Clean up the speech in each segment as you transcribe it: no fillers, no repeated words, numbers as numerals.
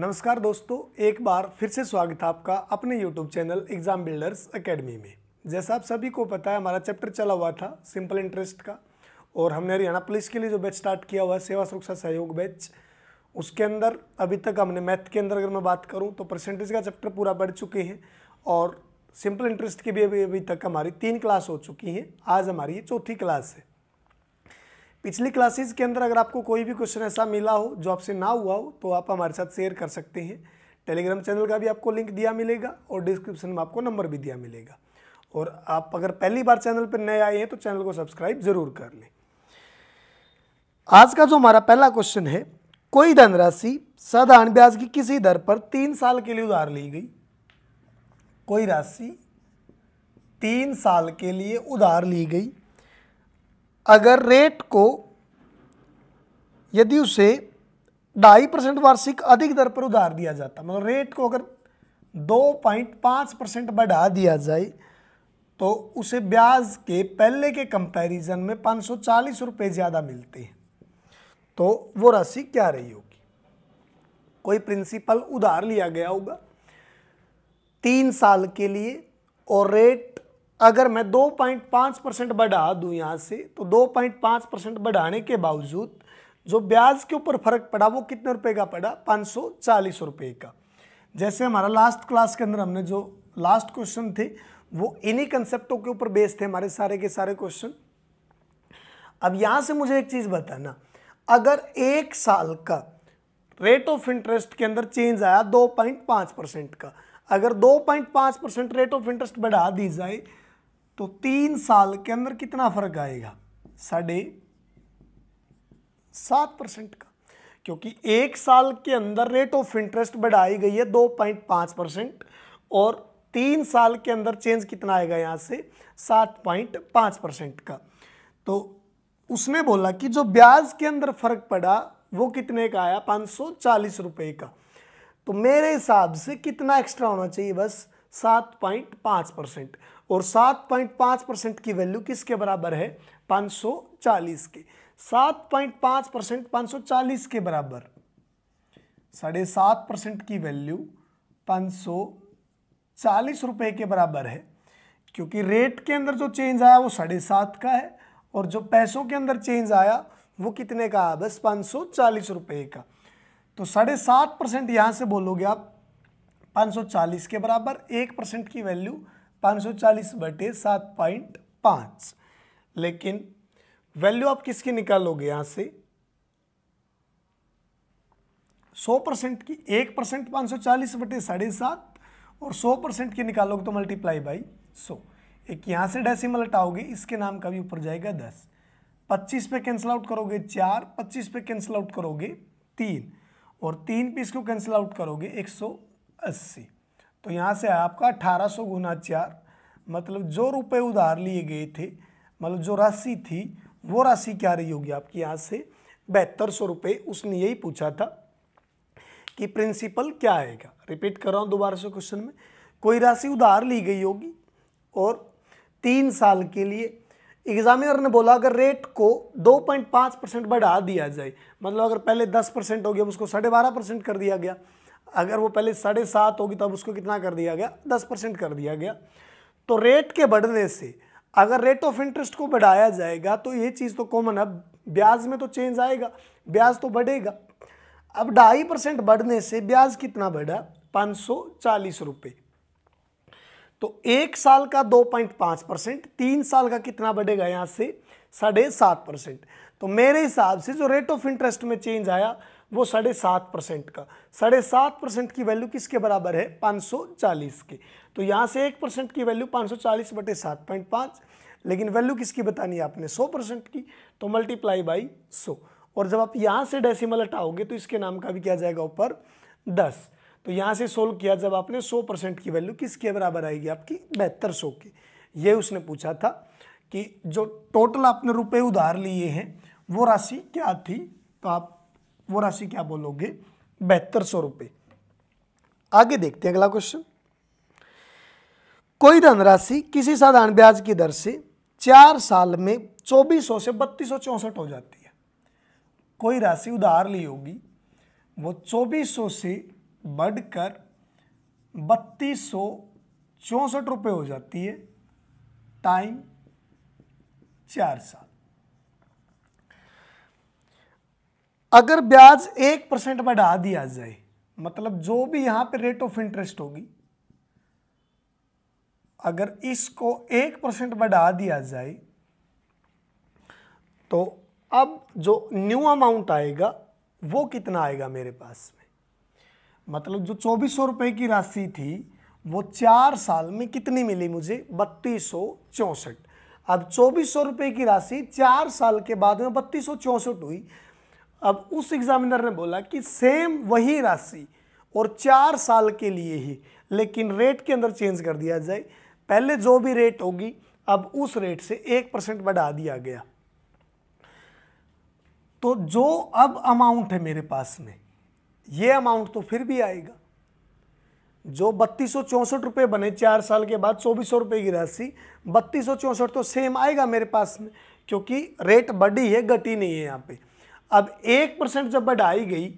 नमस्कार दोस्तों, एक बार फिर से स्वागत है आपका अपने YouTube channel exam builders academy में। जैसा आप सभी को पता है, हमारा चैप्टर चला हुआ था सिंपल इंटरेस्ट का और हमने हरियाणा पुलिस के लिए जो बैच स्टार्ट किया हुआ है सेवा सुरक्षा सहयोग बैच, उसके अंदर अभी तक हमने मैथ के अंदर अगर मैं बात करूँ तो परसेंटेज का चैप्टर पूरा पढ़ चुके हैं और सिंपल इंटरेस्ट की भी अभी तक हमारी 3 क्लास हो चुकी हैं। आज हमारी ये 4थी क्लास है। पिछली क्लासेस के अंदर अगर आपको कोई भी क्वेश्चन ऐसा मिला हो जो आपसे ना हुआ हो तो आप हमारे साथ शेयर कर सकते हैं। टेलीग्राम चैनल का भी आपको लिंक दिया मिलेगा और डिस्क्रिप्शन में आपको नंबर भी दिया मिलेगा। और आप अगर पहली बार चैनल पर नए आए हैं तो चैनल को सब्सक्राइब जरूर कर लें। आज का जो हमारा पहला क्वेश्चन है, कोई धनराशि साधारण ब्याज की किसी दर पर 3 साल के लिए उधार ली गई। कोई राशि 3 साल के लिए उधार ली गई। अगर रेट को यदि उसे 2.5% वार्षिक अधिक दर पर उधार दिया जाता, मतलब रेट को अगर 2.5% बढ़ा दिया जाए तो उसे ब्याज के पहले के कंपैरिजन में 540 रुपये ज़्यादा मिलते हैं, तो वो राशि क्या रही होगी। कोई प्रिंसिपल उधार लिया गया होगा 3 साल के लिए और रेट अगर मैं 2.5% बढ़ा दूं यहाँ से, तो 2.5% बढ़ाने के बावजूद जो ब्याज के ऊपर फर्क पड़ा वो कितने रुपए का पड़ा, 540 रुपये का। जैसे हमारा लास्ट क्लास के अंदर हमने जो लास्ट क्वेश्चन थे वो इन्हीं कंसेप्टों के ऊपर बेस्ड थे हमारे सारे के सारे क्वेश्चन। अब यहाँ से मुझे एक चीज़ बताना, अगर 1 साल का रेट ऑफ इंटरेस्ट के अंदर चेंज आया 2.5% का, अगर 2.5% रेट ऑफ इंटरेस्ट बढ़ा दी जाए तो 3 साल के अंदर कितना फर्क आएगा, 7.5% का। क्योंकि 1 साल के अंदर रेट ऑफ इंटरेस्ट बढ़ाई गई है 2.5% और 3 साल के अंदर चेंज कितना आएगा यहाँ से, 7.5% का। तो उसने बोला कि जो ब्याज के अंदर फर्क पड़ा वो कितने का आया, 540 रुपये का। तो मेरे हिसाब से कितना एक्स्ट्रा होना चाहिए, बस 7.5%। और 7.5% की वैल्यू किसके बराबर है, 540 के। 7.5% 540 के बराबर, 7.5% की वैल्यू 540 रुपये के बराबर है। क्योंकि रेट के अंदर जो चेंज आया वो 7.5 का है और जो पैसों के अंदर चेंज आया वो कितने का है, बस 540 रुपये का। तो 7.5% यहाँ से बोलोगे आप 540 के बराबर, 1% की वैल्यू 540/7.5। लेकिन वैल्यू आप किसकी निकालोगे यहाँ से, 100% की। 1% 540/7.5 और 100% की निकालोगे तो मल्टीप्लाई बाई 100। एक यहाँ से डेसिमल हटाओगे, इसके नाम का भी ऊपर जाएगा 10। 25 पे कैंसिल आउट करोगे 4, 25 पे कैंसिल आउट करोगे 3 और 3 पे इसको कैंसिल आउट करोगे 180। तो यहाँ से आया आपका 1800 गुना 4, मतलब जो रुपए उधार लिए गए थे, मतलब जो राशि थी वो राशि क्या रही होगी आपकी, यहाँ से 7200 रुपये। उसने यही पूछा था कि प्रिंसिपल क्या आएगा। रिपीट कर रहा हूँ दोबारा से क्वेश्चन में, कोई राशि उधार ली गई होगी और 3 साल के लिए एग्जामिनर ने बोला अगर रेट को 2.5% बढ़ा दिया जाए, मतलब अगर पहले 10% हो गया उसको 12.5% कर दिया गया, अगर वो पहले 7.5 होगी तब उसको कितना कर दिया गया, 10% कर दिया गया। तो रेट के बढ़ने से अगर रेट ऑफ इंटरेस्ट को बढ़ाया जाएगा तो ये चीज़ तो कॉमन है, ब्याज में तो चेंज आएगा, ब्याज तो बढ़ेगा। अब 2.5% बढ़ने से ब्याज कितना बढ़ा, 540 रुपये। तो 1 साल का 2.5%, 3 साल का कितना बढ़ेगा यहाँ से, 7.5%। तो मेरे हिसाब से जो रेट ऑफ इंटरेस्ट में चेंज आया वो 7.5% का। 7.5% की वैल्यू किसके बराबर है, 540 के। तो यहाँ से 1% की वैल्यू 540/7.5, लेकिन वैल्यू किसकी बतानी है आपने, 100% की, तो मल्टीप्लाई बाई 100। और जब आप यहाँ से डेसिमल हटाओगे तो इसके नाम का भी क्या जाएगा ऊपर 10। तो यहाँ से सोल्व किया जब आपने 100% की वैल्यू किसके बराबर आएगी आपकी, 7200 की। ये उसने पूछा था कि जो टोटल आपने रुपए उधार लिए हैं वो राशि क्या थी, तो आप वो राशि क्या बोलोगे, 7200 रुपये। आगे देखते हैं अगला क्वेश्चन। कोई धनराशि किसी साधारण ब्याज की दर से 4 साल में 2400 से 3264 हो जाती है। कोई राशि उधार ली होगी वो 2400 से बढ़कर 3264 रुपये हो जाती है टाइम 4 साल। अगर ब्याज 1% बढ़ा दिया जाए, मतलब जो भी यहां पे रेट ऑफ इंटरेस्ट होगी, अगर इसको 1% बढ़ा दिया जाए तो अब जो न्यू अमाउंट आएगा वो कितना आएगा मेरे पास में, मतलब जो 2400 रुपये की राशि थी वो 4 साल में कितनी मिली मुझे, 3264। अब 2400 रुपये की राशि 4 साल के बाद में 3264 हुई। अब उस एग्जामिनर ने बोला कि सेम वही राशि और 4 साल के लिए ही, लेकिन रेट के अंदर चेंज कर दिया जाए। पहले जो भी रेट होगी अब उस रेट से 1% बढ़ा दिया गया, तो जो अब अमाउंट है मेरे पास में ये अमाउंट तो फिर भी आएगा। जो 3264 रुपये बने 4 साल के बाद 2400 रुपये की राशि, 3264 तो सेम आएगा मेरे पास में, क्योंकि रेट बढ़ी है घटी नहीं है यहाँ पे। अब 1% जब बढ़ाई गई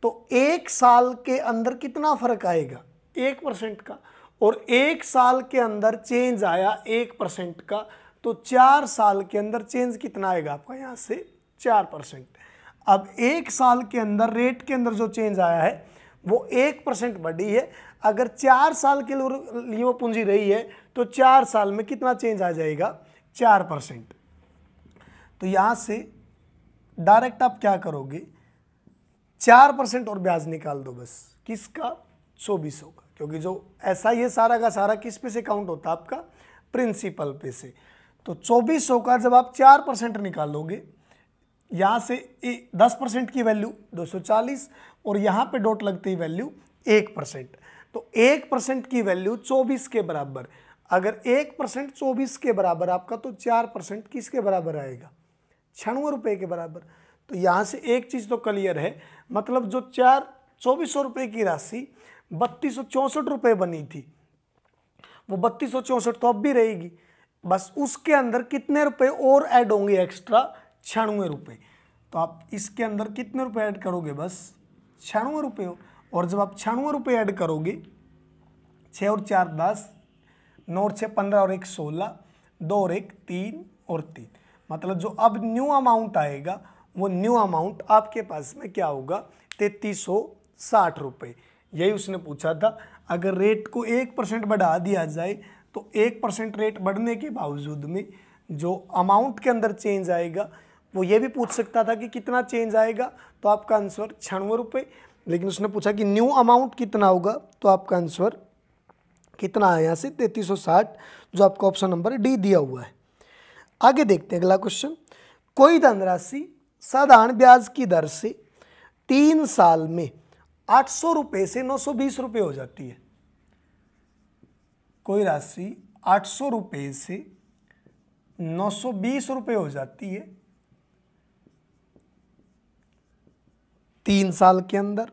तो 1 साल के अंदर कितना फर्क आएगा 1% का, और 1 साल के अंदर चेंज आया 1% का, तो 4 साल के अंदर चेंज कितना आएगा आपका यहाँ से 4%। अब 1 साल के अंदर रेट के अंदर जो चेंज आया है वो 1% बढ़ी है। अगर 4 साल के लिए वो पूंजी रही है तो 4 साल में कितना चेंज आ जाएगा 4%। तो यहाँ से डायरेक्ट आप क्या करोगे 4% और ब्याज निकाल दो बस, किसका 2400 का, क्योंकि जो ऐसा ये सारा का सारा किस पे से काउंट होता है आपका प्रिंसिपल पे से। तो 2400 का जब आप 4% निकालोगे, यहाँ से 10% की वैल्यू 240 और यहाँ पे डॉट लगती है वैल्यू 1%, तो 1% की वैल्यू 24 के बराबर। अगर 1% 24 के बराबर आपका, तो 4% किसके बराबर आएगा 96 रुपये के बराबर। तो यहाँ से एक चीज़ तो क्लियर है, मतलब जो 2400 रुपये की राशि 3264 रुपये बनी थी वो 3264 तो अब भी रहेगी, बस उसके अंदर कितने रुपए और ऐड होंगे एक्स्ट्रा 96 रुपये। तो आप इसके अंदर कितने रुपए ऐड करोगे बस 96 रुपये, और जब आप 96 रुपये ऐड करोगे 6 और 4 10, 9 और 6 15 और 1 16, 2 और 1 3 और 3, मतलब जो अब न्यू अमाउंट आएगा वो न्यू अमाउंट आपके पास में क्या होगा 3360 रुपये। यही उसने पूछा था। अगर रेट को 1% बढ़ा दिया जाए तो 1% रेट बढ़ने के बावजूद में जो अमाउंट के अंदर चेंज आएगा वो ये भी पूछ सकता था कि कितना चेंज आएगा, तो आपका आंसर 96 रुपये, लेकिन उसने पूछा कि न्यू अमाउंट कितना होगा, तो आपका आंसर कितना है यहाँ से 3360, जो आपका ऑप्शन नंबर डी दिया हुआ है। आगे देखते हैं अगला क्वेश्चन। कोई धनराशि साधारण ब्याज की दर से 3 साल में 800 रुपये से 920 रुपये हो जाती है। कोई राशि 800 रुपये से 920 रुपये हो जाती है 3 साल के अंदर।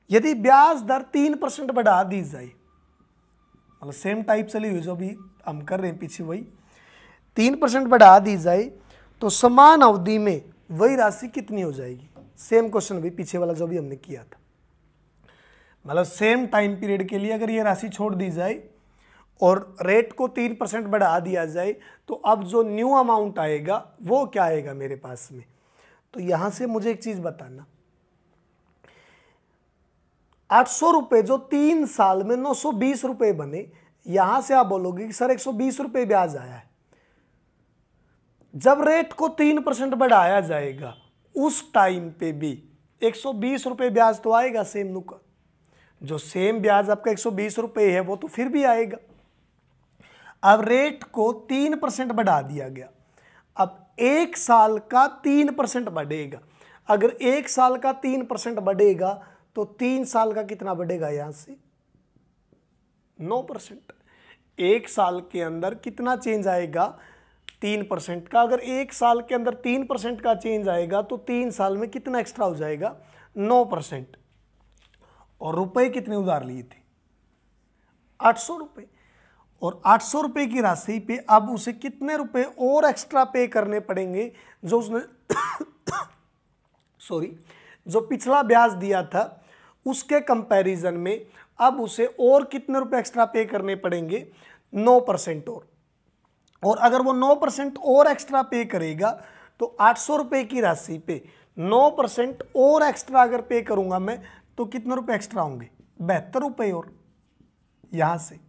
यदि ब्याज दर 3% बढ़ा दी जाए, मतलब सेम टाइप चली हुई जो अभी हम कर रहे हैं पीछे वही 3% बढ़ा दी जाए तो समान अवधि में वही राशि कितनी हो जाएगी। सेम क्वेश्चन भी पीछे वाला जो भी हमने किया था, मतलब सेम टाइम पीरियड के लिए अगर ये राशि छोड़ दी जाए और रेट को 3% बढ़ा दिया जाए तो अब जो न्यू अमाउंट आएगा वो क्या आएगा मेरे पास में। तो यहां से मुझे एक चीज बताना, 800 रुपये जो 3 साल में 920 रुपये बने, यहां से आप बोलोगे कि सर 120 रुपये ब्याज आया है। जब रेट को 3% बढ़ाया जाएगा उस टाइम पे भी 120 रुपये ब्याज तो आएगा सेम नु का। जो सेम ब्याज आपका 120 रुपये है वो तो फिर भी आएगा। अब रेट को 3% बढ़ा दिया गया, अब 1 साल का 3% बढ़ेगा। अगर 1 साल का 3% बढ़ेगा तो 3 साल का कितना बढ़ेगा यहां से 9%। 1 साल के अंदर कितना चेंज आएगा 3% का। अगर 1 साल के अंदर 3% का चेंज आएगा तो 3 साल में कितना एक्स्ट्रा हो जाएगा 9%। और रुपए कितने उधार लिए थे 800 रुपये, और 800 रुपये की राशि पे अब उसे कितने रुपए और एक्स्ट्रा पे करने पड़ेंगे जो उसने सॉरी जो पिछला ब्याज दिया था उसके कंपैरिजन में अब उसे और कितने रुपए एक्स्ट्रा पे करने पड़ेंगे, 9% और अगर वो 9% और एक्स्ट्रा पे करेगा तो 800 रुपए की राशि पे 9% और एक्स्ट्रा अगर पे करूंगा मैं तो कितने रुपए एक्स्ट्रा होंगे, 72 रुपए। और यहां से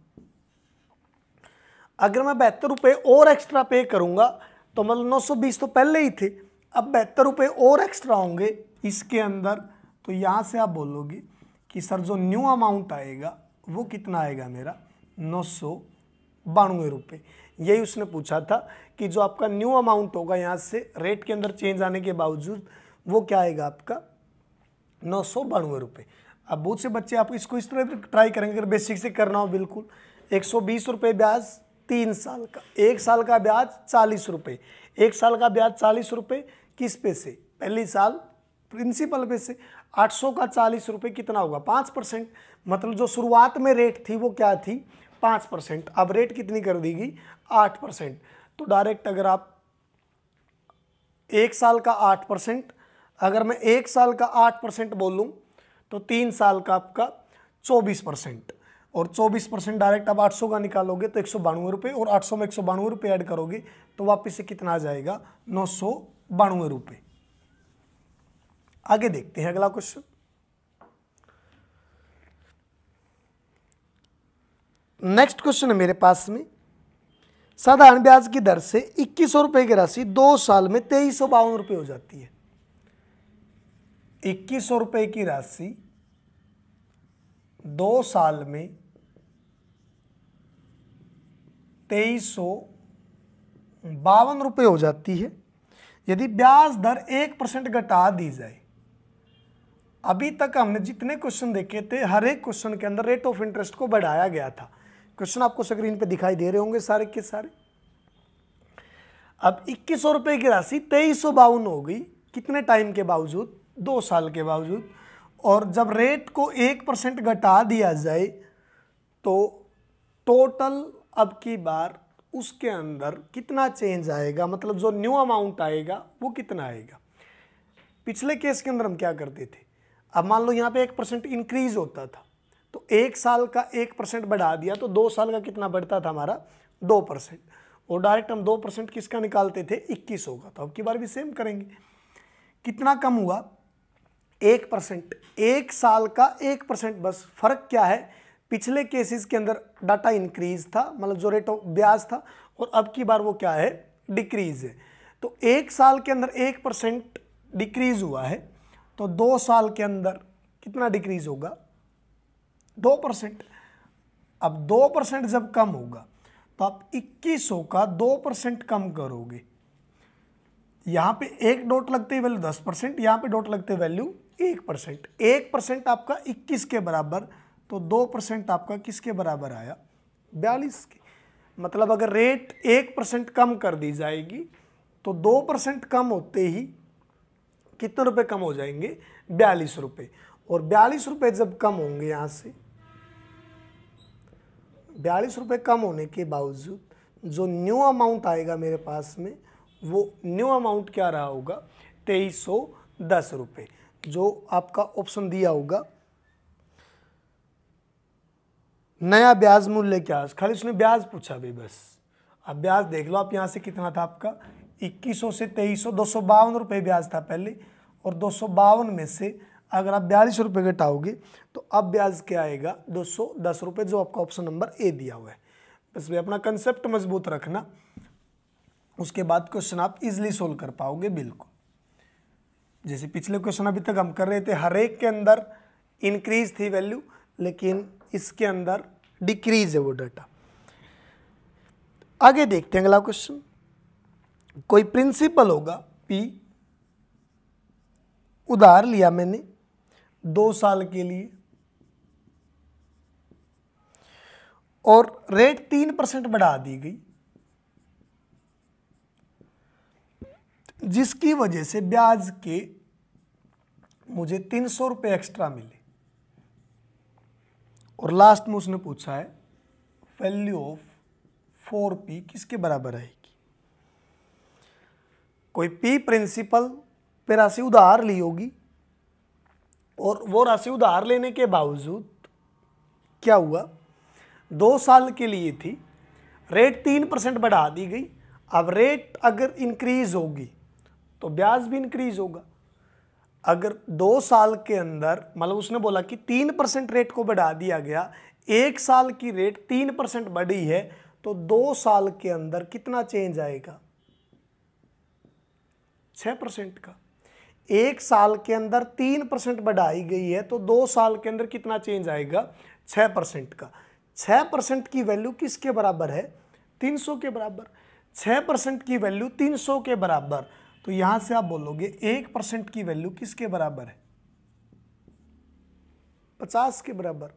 अगर मैं 72 रुपए और एक्स्ट्रा पे करूंगा तो मतलब 920 तो पहले ही थे, अब 72 रुपए और एक्स्ट्रा होंगे इसके अंदर। तो यहां से आप बोलोगे कि सर जो न्यू अमाउंट आएगा वो कितना आएगा मेरा, 992 रुपये। यही उसने पूछा था कि जो आपका न्यू अमाउंट होगा यहाँ से रेट के अंदर चेंज आने के बावजूद वो क्या आएगा आपका, 992 रुपये। अब बहुत से बच्चे आप इसको इस तरह ट्राई करेंगे, अगर बेसिक से करना हो बिल्कुल। 120 रुपये ब्याज 3 साल का, 1 साल का ब्याज 40 रुपये, 1 साल का ब्याज 40 रुपये किस पे से, पहली साल प्रिंसिपल पे से। 800 का 40 रुपये कितना होगा, 5%। मतलब जो शुरुआत में रेट थी वो क्या थी, 5%, अब रेट कितनी कर दी गई, 8%। तो डायरेक्ट अगर आप 1 साल का 8%, अगर मैं 1 साल का 8% बोलूं तो 3 साल का आपका 24%, और 24% डायरेक्ट आप 800 का निकालोगे तो 192 रुपये, और 800 में 192 रुपये ऐड करोगे तो वापस से कितना आ जाएगा, 992 रुपये। आगे देखते हैं अगला क्वेश्चन। नेक्स्ट क्वेश्चन है मेरे पास में, साधारण ब्याज की दर से 2100 रुपये की राशि 2 साल में 2352 रुपये हो जाती है। 2100 रुपये की राशि 2 साल में 2352 रुपये हो जाती है यदि ब्याज दर 1% घटा दी जाए। अभी तक हमने जितने क्वेश्चन देखे थे हर एक क्वेश्चन के अंदर रेट ऑफ इंटरेस्ट को बढ़ाया गया था। क्वेश्चन आपको स्क्रीन पे दिखाई दे रहे होंगे सारे के सारे। अब 2100 रुपये की राशि 2352 हो गई, कितने टाइम के बावजूद, 2 साल के बावजूद। और जब रेट को 1% घटा दिया जाए तो टोटल अब की बार उसके अंदर कितना चेंज आएगा, मतलब जो न्यू अमाउंट आएगा वो कितना आएगा। पिछले केस के अंदर हम क्या करते थे, अब मान लो यहाँ पे 1% इंक्रीज होता था तो 1 साल का 1% बढ़ा दिया तो 2 साल का कितना बढ़ता था हमारा, 2%। और डायरेक्ट हम 2% किसका निकालते थे, 2100 का। तो अब की बार भी सेम करेंगे, कितना कम हुआ, 1%। 1 साल का 1%, बस फर्क क्या है, पिछले केसेस के अंदर डाटा इंक्रीज था, मतलब जो रेट ऑफ ब्याज था, और अब की बार वो क्या है, डिक्रीज है। तो 1 साल के अंदर 1% डिक्रीज हुआ है तो 2 साल के अंदर कितना डिक्रीज होगा, 2%। अब 2% जब कम होगा तो आप 2100 का 2% कम करोगे, यहां पे एक डॉट लगते ही वैल्यू 10%, यहां पे डॉट लगते वैल्यू 1%। 1% आपका 21 के बराबर, तो 2% आपका किसके बराबर आया, 42 के। मतलब अगर रेट 1% कम कर दी जाएगी तो 2% कम होते ही कितने रुपए कम हो जाएंगे, 42 रुपये। और 42 रुपये जब कम होंगे, यहां से 42 रुपये कम होने के बावजूद जो न्यू अमाउंट आएगा मेरे पास में, वो न्यू अमाउंट क्या रहा होगा, 2310 रुपये, जो आपका ऑप्शन दिया होगा। नया ब्याज मूल्य क्या, खाली उसने ब्याज पूछा भी बस। अब ब्याज देख लो आप, यहाँ से कितना था आपका, 2100 से 2300, 252 रुपये ब्याज था पहले, और 252 में से अगर आप 42 रुपये घटाओगे तो अब ब्याज क्या आएगा, 210 रुपये, जो आपका ऑप्शन नंबर ए दिया हुआ है। बस भी अपना कंसेप्ट मजबूत रखना, उसके बाद क्वेश्चन आप इजीली सोल्व कर पाओगे बिल्कुल। जैसे पिछले क्वेश्चन अभी तक हम कर रहे थे, हर एक के अंदर इंक्रीज थी वैल्यू, लेकिन इसके अंदर डिक्रीज है वो डाटा। आगे देखते हैं अगला क्वेश्चन। कोई प्रिंसिपल होगा पी, उधार लिया मैंने 2 साल के लिए, और रेट 3% बढ़ा दी गई, जिसकी वजह से ब्याज के मुझे 300 रुपये एक्स्ट्रा मिले। और लास्ट में उसने पूछा है वैल्यू ऑफ 4p किसके बराबर आएगी। कोई p प्रिंसिपल पे राशि उधार ली होगी और वो राशि उधार लेने के बावजूद क्या हुआ, 2 साल के लिए थी, रेट 3% बढ़ा दी गई। अब रेट अगर इंक्रीज होगी तो ब्याज भी इंक्रीज होगा। अगर 2 साल के अंदर मतलब उसने बोला कि 3% रेट को बढ़ा दिया गया, 1 साल की रेट 3% बढ़ी है, तो 2 साल के अंदर कितना चेंज आएगा, 6% का। 1 साल के अंदर 3% बढ़ाई गई है, तो 2 साल के अंदर कितना चेंज आएगा, 6% का। 6% की वैल्यू किसके बराबर है, 300 के बराबर। 6% की वैल्यू 300 के बराबर, तो यहां से आप बोलोगे 1% की वैल्यू किसके बराबर है, 50 के बराबर।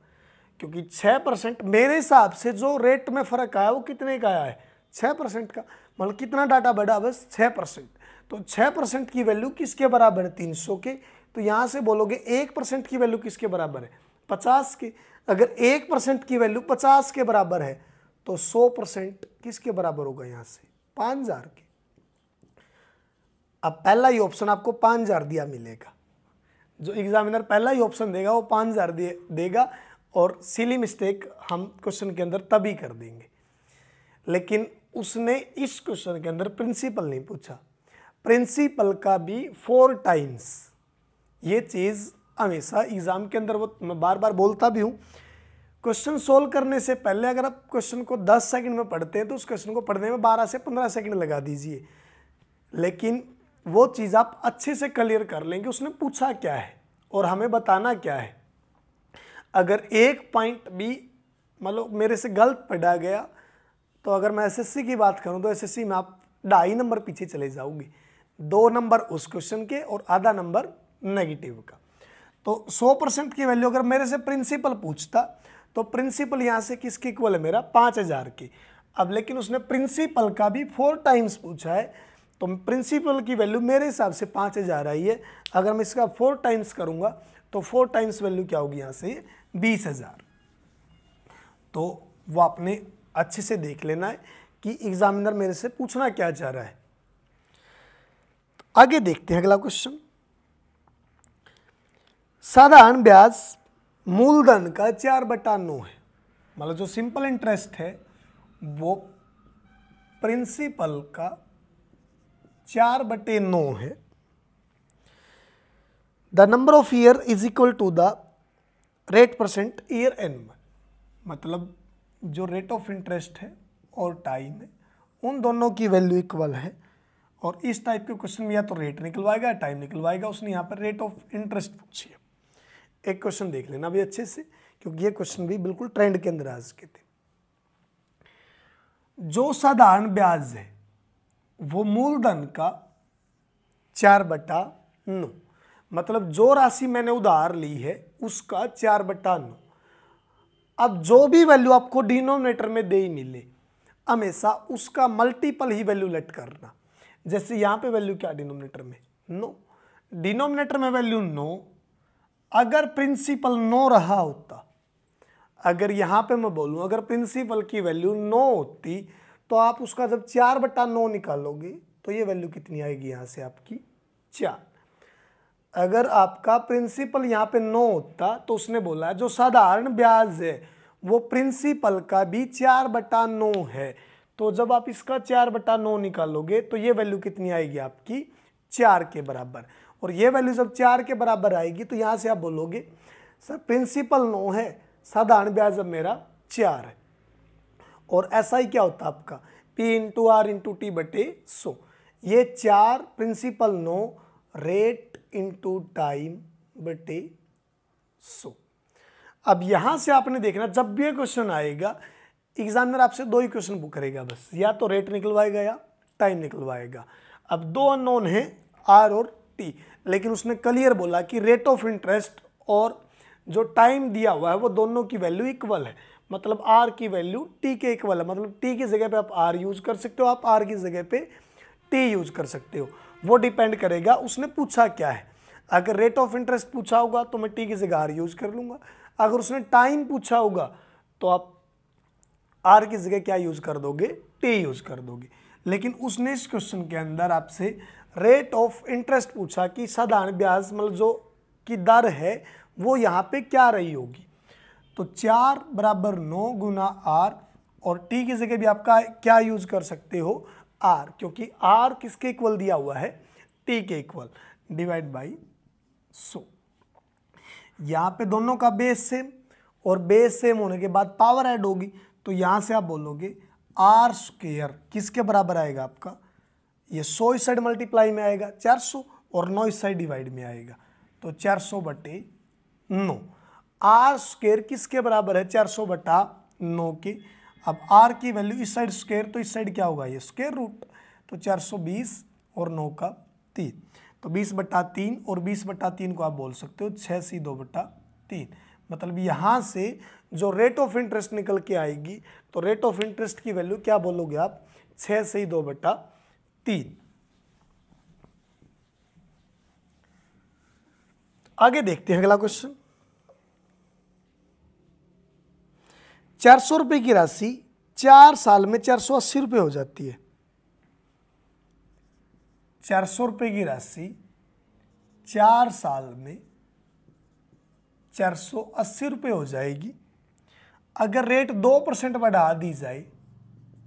क्योंकि 6% मेरे हिसाब से जो रेट में फर्क आया वो कितने का आया है, 6% का। मतलब कितना डाटा बढ़ा, बस 6%। तो 6% की वैल्यू किसके बराबर है, 300 के। तो यहां से बोलोगे 1% की वैल्यू किसके बराबर है, 50 के। अगर 1% की वैल्यू 50 के बराबर है तो 100% किसके बराबर होगा, यहां से 5000 के। अब पहला ही ऑप्शन आपको 5000 दिया मिलेगा, जो एग्जामिनर पहला ही ऑप्शन देगा वो 5000 देगा, और सिली मिस्टेक हम क्वेश्चन के अंदर तभी कर देंगे। लेकिन उसने इस क्वेश्चन के अंदर प्रिंसिपल नहीं पूछा, प्रिंसिपल का भी 4 टाइम्स। ये चीज़ हमेशा एग्जाम के अंदर, वो मैं बार बार बोलता भी हूँ, क्वेश्चन सोल्व करने से पहले अगर आप क्वेश्चन को 10 सेकंड में पढ़ते हैं तो उस क्वेश्चन को पढ़ने में 12 से 15 सेकंड लगा दीजिए। लेकिन वो चीज़ आप अच्छे से क्लियर कर लेंगे उसने पूछा क्या है और हमें बताना क्या है। अगर एक पॉइंट भी मतलब मेरे से गलत पढ़ा गया, तो अगर मैं एसएससी की बात करूं तो एसएससी में आप 2.5 नंबर पीछे चले जाओगे, 2 नंबर उस क्वेश्चन के और आधा नंबर नेगेटिव का। तो 100% की वैल्यू अगर मेरे से प्रिंसिपल पूछता तो प्रिंसिपल यहाँ से किसके इक्वल है, मेरा 5000 की। अब लेकिन उसने प्रिंसिपल का भी 4 टाइम्स पूछा है, तो प्रिंसिपल की वैल्यू मेरे हिसाब से 5000 आई है। अगर मैं इसका 4 टाइम्स करूंगा तो 4 टाइम्स वैल्यू क्या होगी, यहाँ से 20000। तो वो आपने अच्छे से देख लेना है कि एग्जामिनर मेरे से पूछना क्या चाह रहा है। आगे देखते हैं अगला क्वेश्चन। साधारण ब्याज मूलधन का 4/9 है। मतलब जो सिंपल इंटरेस्ट है वो प्रिंसिपल का 4/9 है। The number of year is equal to the rate percent year N. मतलब जो रेट ऑफ इंटरेस्ट है और टाइम है उन दोनों की वैल्यू इक्वल है। और इस टाइप के क्वेश्चन में या तो रेट निकलवाएगा या टाइम निकलवाएगा। उसने यहाँ पर रेट ऑफ इंटरेस्ट पूछी है। एक क्वेश्चन देख लेना भी अच्छे से, क्योंकि ये क्वेश्चन भी बिल्कुल ट्रेंड के अंदर आ सके थे। जो साधारण ब्याज है वो मूलधन का 4/9, मतलब जो राशि मैंने उधार ली है उसका 4/9। अब जो भी वैल्यू आपको डिनोमिनेटर में दे ही मिले, हमेशा उसका मल्टीपल ही वैल्यू लेट करना। जैसे यहाँ पे वैल्यू क्या डिनोमिनेटर में 9, डिनोमिनेटर में वैल्यू 9। अगर प्रिंसिपल 9 रहा होता, अगर यहाँ पे मैं बोलूँ अगर प्रिंसिपल की वैल्यू 9 होती, तो आप उसका जब 4/9 निकालोगे तो ये वैल्यू कितनी आएगी, यहाँ से आपकी 4। अगर आपका प्रिंसिपल यहाँ पे 9 होता तो उसने बोला जो साधारण ब्याज है वो प्रिंसिपल का भी 4/9 है। तो जब आप इसका 4/9 निकालोगे तो ये वैल्यू कितनी आएगी, आपकी 4 के बराबर। और ये वैल्यू जब 4 के बराबर आएगी तो यहाँ से आप बोलोगे सर प्रिंसिपल 9 है, साधारण ब्याज अब मेरा 4 है। और ऐसा ही क्या होता आपका P into R into T बटे 100। ये 4 प्रिंसिपल 9 रेट इंटू टाइम बटे 100। अब यहां से आपने देखना जब भी ये क्वेश्चन आएगा एग्जामिनर आपसे 2 ही क्वेश्चन बुक करेगा बस, या तो रेट निकलवाएगा या टाइम निकलवाएगा। अब 2 अननोन है आर और टी, लेकिन उसने क्लियर बोला कि रेट ऑफ इंटरेस्ट और जो टाइम दिया हुआ है वो दोनों की वैल्यू इक्वल है। मतलब आर की वैल्यू टी के इक्वल है। मतलब टी की जगह पे आप आर यूज कर सकते हो, आप आर की जगह पे टी यूज कर सकते हो। वो डिपेंड करेगा उसने पूछा क्या है। अगर रेट ऑफ इंटरेस्ट पूछा होगा तो मैं टी की जगह आर यूज कर लूंगा। अगर उसने टाइम पूछा होगा तो आप आर की जगह क्या यूज कर दोगे, टी यूज कर दोगे। लेकिन उसने इस क्वेश्चन के अंदर आपसे रेट ऑफ इंटरेस्ट पूछा कि साधारण ब्याज मतलब जो की दर है वो यहाँ पे क्या रही होगी। तो 4 बराबर 9 गुना आर, और टी की जगह भी आपका क्या यूज कर सकते हो, आर, क्योंकि आर किसके इक्वल दिया हुआ है, टी के इक्वल, डिवाइड बाई 100। यहाँ पे दोनों का बेस सेम, और बेस सेम होने के बाद पावर ऐड होगी, तो यहाँ से आप बोलोगे आर स्क्वायर किसके बराबर आएगा आपका, ये 100 इस साइड मल्टीप्लाई में आएगा 400, और 9 इस साइड डिवाइड में आएगा, तो 400/9। आर स्क्वायर किसके बराबर है, 400/9 के। अब आर की वैल्यू इस साइड स्क्वायर, तो इस साइड क्या होगा, ये स्क्वायर रूट, तो 420 और 9 का 3, तो 20/3, और 20/3 को आप बोल सकते हो 6c2/3। मतलब यहाँ से जो रेट ऑफ इंटरेस्ट निकल के आएगी, तो रेट ऑफ इंटरेस्ट की वैल्यू क्या बोलोगे आप, 6c2/3। आगे देखते हैं अगला क्वेश्चन। 400 रुपए की राशि 4 साल में 480 रुपए हो जाती है। 400 रुपए की राशि 4 साल में 480 रुपये हो जाएगी। अगर रेट 2% बढ़ा दी जाए,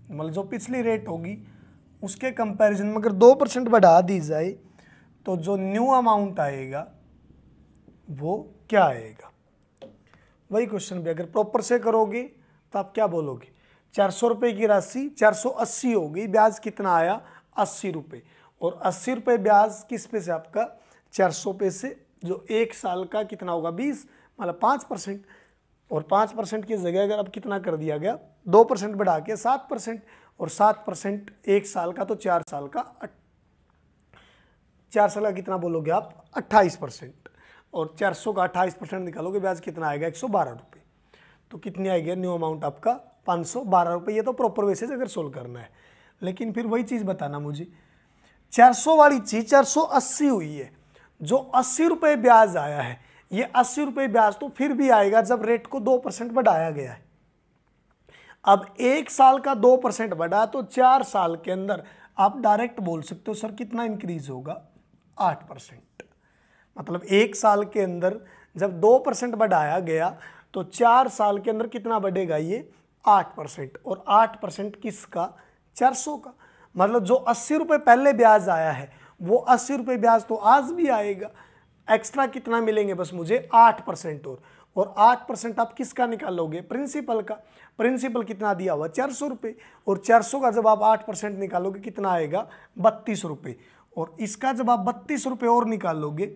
मतलब जो पिछली रेट होगी उसके कंपैरिजन में अगर 2% बढ़ा दी जाए, तो जो न्यू अमाउंट आएगा वो क्या आएगा। वही क्वेश्चन भी अगर प्रॉपर से करोगे तो आप क्या बोलोगे, 400 रुपये की राशि 480 हो गई, ब्याज कितना आया 80 रुपये, और 80 रुपये ब्याज किस पे से आपका 400 पे से, जो 1 साल का कितना होगा 20, मतलब 5%, और 5% की जगह अगर अब कितना कर दिया गया 2% बढ़ा के 7%, और 7% 1 साल का, तो 4 साल का कितना बोलोगे आप 28%, और 400 का 28% निकालोगे ब्याज कितना आएगा 112 रुपये। तो कितनी आएगी न्यू अमाउंट आपका 512 रुपये। ये तो प्रॉपर वैसे अगर सोल्व करना है, लेकिन फिर वही चीज़ बताना मुझे, 400 वाली चीज 480 हुई है, जो 80 रुपये ब्याज आया है, ये 80 रुपये ब्याज तो फिर भी आएगा जब रेट को 2% बढ़ाया गया है। अब 1 साल का 2% बढ़ा, तो 4 साल के अंदर आप डायरेक्ट बोल सकते हो सर कितना इंक्रीज होगा 8%। मतलब 1 साल के अंदर जब 2% बढ़ाया गया, तो 4 साल के अंदर कितना बढ़ेगा ये 8%, और 8% किसका 400 का। मतलब जो 80 रुपये पहले ब्याज आया है वो 80 रुपये ब्याज तो आज भी आएगा, एक्स्ट्रा कितना मिलेंगे बस मुझे 8% और 8% आप किसका निकालोगे प्रिंसिपल का। प्रिंसिपल कितना दिया हुआ 400 रुपये, और 400 का जब आप 8% निकालोगे कितना आएगा 32 रुपये, और इसका जब आप 32 रुपये और निकालोगे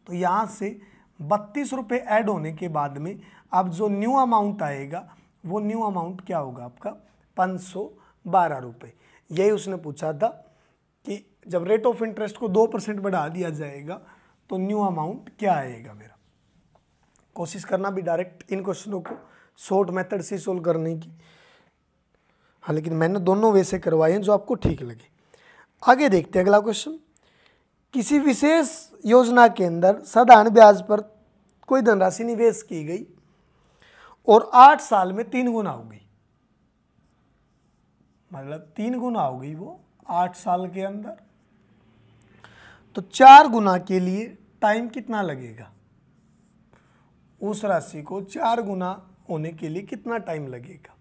तो यहाँ से 32 रुपये ऐड होने के बाद में अब जो न्यू अमाउंट आएगा वो न्यू अमाउंट क्या होगा आपका 512 रुपये। यही उसने पूछा था कि जब रेट ऑफ इंटरेस्ट को 2% बढ़ा दिया जाएगा तो न्यू अमाउंट क्या आएगा मेरा। कोशिश करना भी डायरेक्ट इन क्वेश्चनों को शॉर्ट मेथड से सोल्व करने की। हाँ, लेकिन मैंने दोनों वे से करवाए हैं जो आपको ठीक लगे। आगे देखते हैं अगला क्वेश्चन। किसी विशेष योजना के अंदर साधारण ब्याज पर कोई धनराशि निवेश की गई और 8 साल में 3 गुना हो गई, मतलब 3 गुना हो गई वो 8 साल के अंदर। तो 4 गुना के लिए टाइम कितना लगेगा, उस राशि को 4 गुना होने के लिए कितना टाइम लगेगा।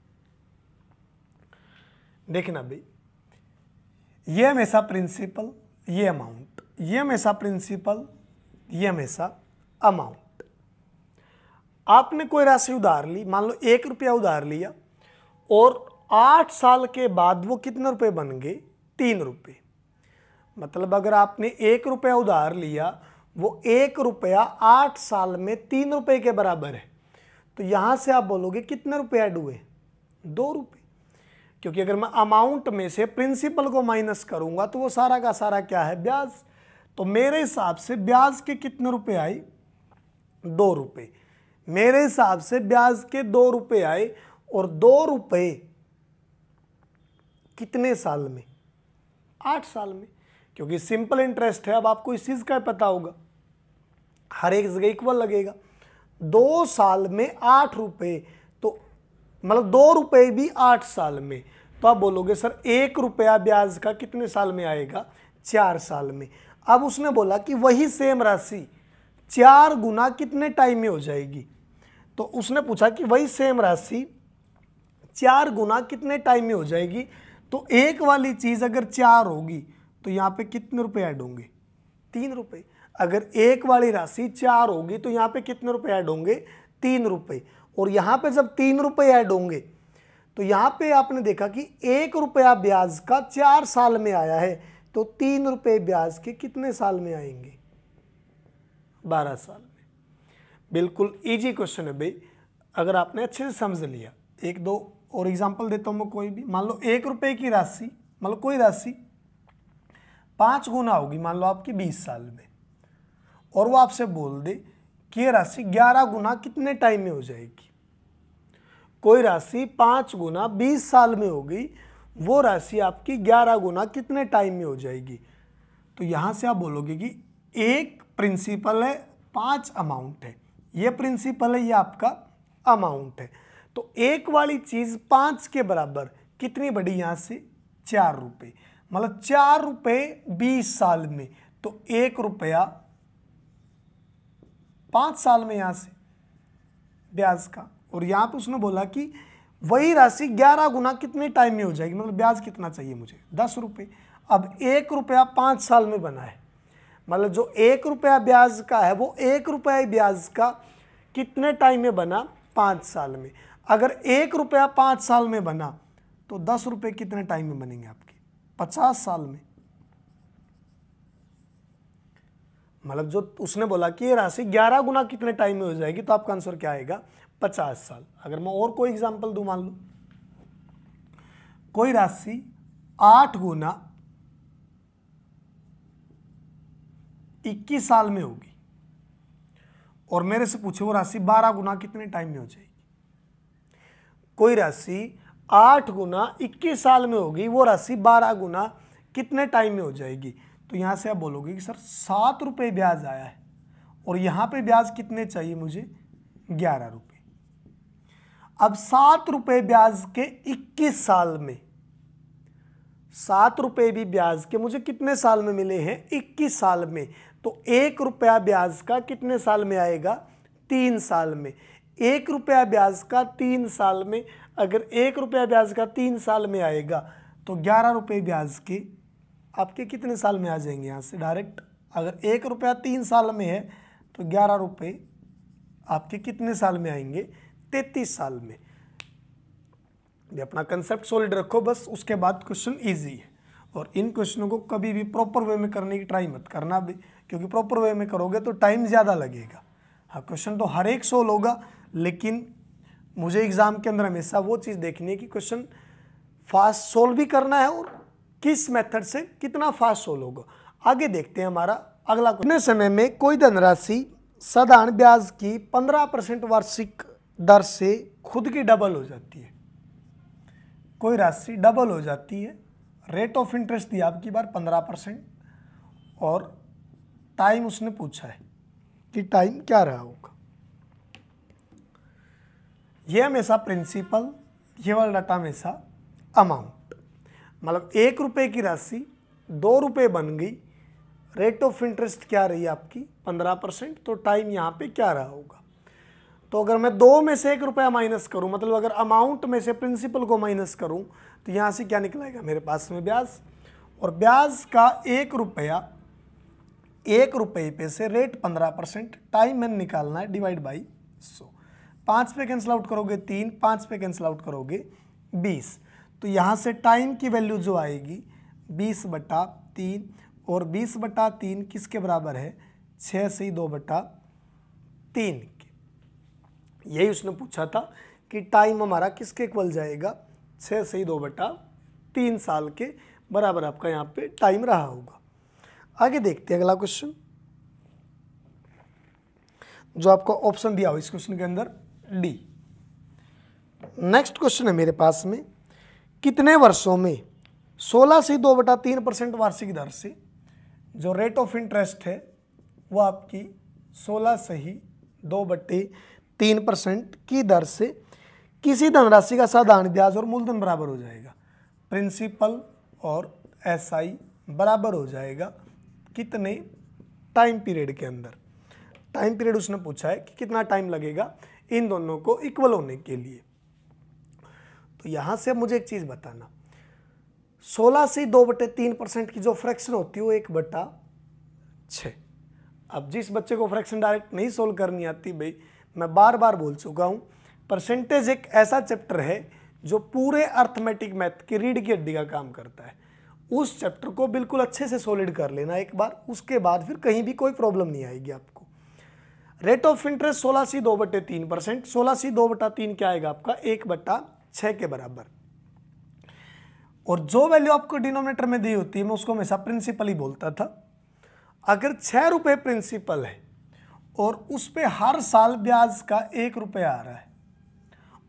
देखना भाई, ये हमेशा प्रिंसिपल, ये अमाउंट, ये हमेशा प्रिंसिपल, ये हमेशा अमाउंट। आपने कोई राशि उधार ली, मान लो 1 रुपया उधार लिया और 8 साल के बाद वो कितने रुपए बन गए 3 रुपये। मतलब अगर आपने 1 रुपया उधार लिया, वो 1 रुपया 8 साल में 3 रुपये के बराबर है, तो यहाँ से आप बोलोगे कितने रुपये ऐड हुए 2 रुपये। क्योंकि अगर मैं अमाउंट में से प्रिंसिपल को माइनस करूंगा तो वो सारा का सारा क्या है ब्याज। तो मेरे हिसाब से ब्याज के कितने रुपए आए 2 रुपये। मेरे हिसाब से ब्याज के 2 रुपये आए, और 2 रुपये कितने साल में 8 साल में, क्योंकि सिंपल इंटरेस्ट है। अब आपको इस चीज का पता होगा, हर एक जगह इक्वल लगेगा। 2 साल में 8 रुपये, तो मतलब 2 रुपये भी 8 साल में, तो आप बोलोगे सर 1 रुपया ब्याज का कितने साल में आएगा 4 साल में। अब उसने बोला कि वही सेम राशि 4 गुना कितने टाइम में हो जाएगी। तो उसने पूछा कि वही सेम राशि 4 गुना कितने टाइम में हो जाएगी। तो एक वाली चीज अगर 4 होगी तो यहाँ पे कितने रुपए ऐड होंगे, 3 रुपए। अगर एक वाली राशि 4 होगी तो यहाँ पे कितने रुपए ऐड होंगे, 3 रुपए। और यहाँ पे जब 3 रुपए ऐड होंगे तो यहाँ पे आपने देखा कि 1 रुपया ब्याज का 4 साल में आया है, तो 3 रुपए ब्याज के कितने साल में आएंगे, 12 साल में। बिल्कुल इजी क्वेश्चन है भाई, अगर आपने अच्छे से समझ लिया। एक दो और एग्जांपल देता हूं मैं, कोई भी मान लो 1 रुपए की राशि, मान लो कोई राशि 5 गुना होगी मान लो आपकी 20 साल में, और वो आपसे बोल दे कि ये राशि 11 गुना कितने टाइम में हो जाएगी। कोई राशि 5 गुना 20 साल में होगी, वो राशि आपकी 11 गुना कितने टाइम में हो जाएगी। तो यहां से आप बोलोगे कि एक प्रिंसिपल है, 5 अमाउंट है, ये प्रिंसिपल है, ये आपका अमाउंट है। तो एक वाली चीज 5 के बराबर कितनी बढ़ी यहां से, 4 रुपए, मतलब 4 रुपए 20 साल में, तो 1 रुपया 5 साल में यहां से ब्याज का। और यहां पे उसने बोला कि वही राशि 11 गुना कितने टाइम में हो जाएगी, मतलब ब्याज कितना चाहिए मुझे, 10 रुपए। अब 1 रुपया 5 साल में बना है, मतलब जो 1 रुपया ब्याज का है वो 1 रुपया ब्याज का कितने टाइम में बना, 5 साल में। अगर 1 रुपया 5 साल में बना तो 10 रुपए कितने टाइम में बनेंगे आपके, 50 साल में। मतलब जो उसने बोला कि ये राशि 11 गुना कितने टाइम में हो जाएगी, तो आपका आंसर क्या आएगा, 50 साल। अगर मैं और कोई एग्जांपल दूं, मान लो कोई राशि 8 गुना 21 साल में होगी, और मेरे से पूछे वो राशि 12 गुना कितने टाइम में हो जाएगी। कोई राशि 8 गुना 21 साल में होगी, वो राशि 12 गुना कितने टाइम में हो जाएगी। तो यहां से आप बोलोगे कि सर 7 रुपए ब्याज आया है, और यहां पे ब्याज कितने चाहिए मुझे, 11 रुपए। अब 7 रुपए ब्याज के 21 साल में, 7 रुपए भी ब्याज के मुझे कितने साल में मिले हैं, 21 साल में। तो 1 रुपया ब्याज का कितने साल में आएगा, 3 साल में। 1 रुपया ब्याज का 3 साल में, अगर 1 रुपया ब्याज का 3 साल में आएगा तो 11 रुपये ब्याज के आपके कितने साल में आ जाएंगे यहाँ से डायरेक्ट। अगर 1 रुपया 3 साल में है तो 11 रुपये आपके कितने साल में आएंगे, 33 साल में। ये अपना कंसेप्ट सॉलिड रखो बस, उसके बाद क्वेश्चन इजी है। और इन क्वेश्चनों को कभी भी प्रॉपर वे में करने की ट्राई मत करना भी, क्योंकि प्रॉपर वे में करोगे तो टाइम ज़्यादा लगेगा। हाँ, क्वेश्चन तो हर एक सोल्व होगा, लेकिन मुझे एग्जाम के अंदर हमेशा वो चीज़ देखनी है कि क्वेश्चन फास्ट सोल्व भी करना है और किस मेथड से कितना फास्ट सोल्व होगा। आगे देखते हैं हमारा अगला। कितने समय में कोई धनराशि साधारण ब्याज की 15% वार्षिक दर से खुद की डबल हो जाती है। कोई राशि डबल हो जाती है, रेट ऑफ इंटरेस्ट दिया आपकी बार 15%, और टाइम उसने पूछा है कि टाइम क्या रहा होगा। ये हमेशा प्रिंसिपल, ये वाला डाटा हमेशा अमाउंट। मतलब 1 रुपये की राशि 2 रुपये बन गई, रेट ऑफ इंटरेस्ट क्या रही आपकी 15%, तो टाइम यहाँ पे क्या रहा होगा। तो अगर मैं 2 में से 1 रुपया माइनस करूँ, मतलब अगर अमाउंट में से प्रिंसिपल को माइनस करूँ, तो यहाँ से क्या निकलेगा मेरे पास में ब्याज। और ब्याज का 1 रुपया, 1 रुपये पे से रेट 15%, टाइम मैंने निकालना है, डिवाइड बाई 100। 5 पे कैंसिल आउट करोगे 3, 5 पे कैंसिल आउट करोगे 20। तो यहाँ से टाइम की वैल्यू जो आएगी 20/3, और 20/3 किसके बराबर है, 6 से 2/3 के। यही उसने पूछा था कि टाइम हमारा किसके इक्वल जाएगा, 6 से 2/3 साल के बराबर आपका यहाँ पे टाइम रहा होगा। आगे देखते हैं अगला क्वेश्चन, जो आपको ऑप्शन दिया हो इस क्वेश्चन के अंदर, डी। नेक्स्ट क्वेश्चन है मेरे पास में, कितने वर्षों में 16 से 2/3% वार्षिक दर से जो रेट ऑफ इंटरेस्ट है वो आपकी 16 से ही 2/3% की दर से किसी धनराशि का साधारण ब्याज और मूलधन बराबर हो जाएगा। प्रिंसिपल और एसआई बराबर हो जाएगा कितने टाइम पीरियड के अंदर। टाइम पीरियड उसने पूछा है कि कितना टाइम लगेगा इन दोनों को इक्वल होने के लिए। तो यहाँ से अब मुझे एक चीज़ बताना, 16 से 2/3% की जो फ्रैक्शन होती है वो 1/6। अब जिस बच्चे को फ्रैक्शन डायरेक्ट नहीं सोल्व करनी आती भाई, मैं बार बार बोल चुका हूँ, परसेंटेज एक ऐसा चैप्टर है जो पूरे अर्थमेटिक मैथ की रीढ़ की हड्डी का काम करता है। उस चैप्टर को बिल्कुल अच्छे से सॉलिड कर लेना एक बार, उसके बाद फिर कहीं भी कोई प्रॉब्लम नहीं आएगी आपको। रेट ऑफ इंटरेस्ट 16 से 2/3%, 16 से 2/3 क्या आएगा आपका 1/6 के बराबर। और जो वैल्यू आपको डिनोमिनेटर में दी होती है मैं उसको हमेशा प्रिंसिपल ही बोलता था। अगर 6 रुपये प्रिंसिपल है और उस पर हर साल ब्याज का 1 रुपया आ रहा है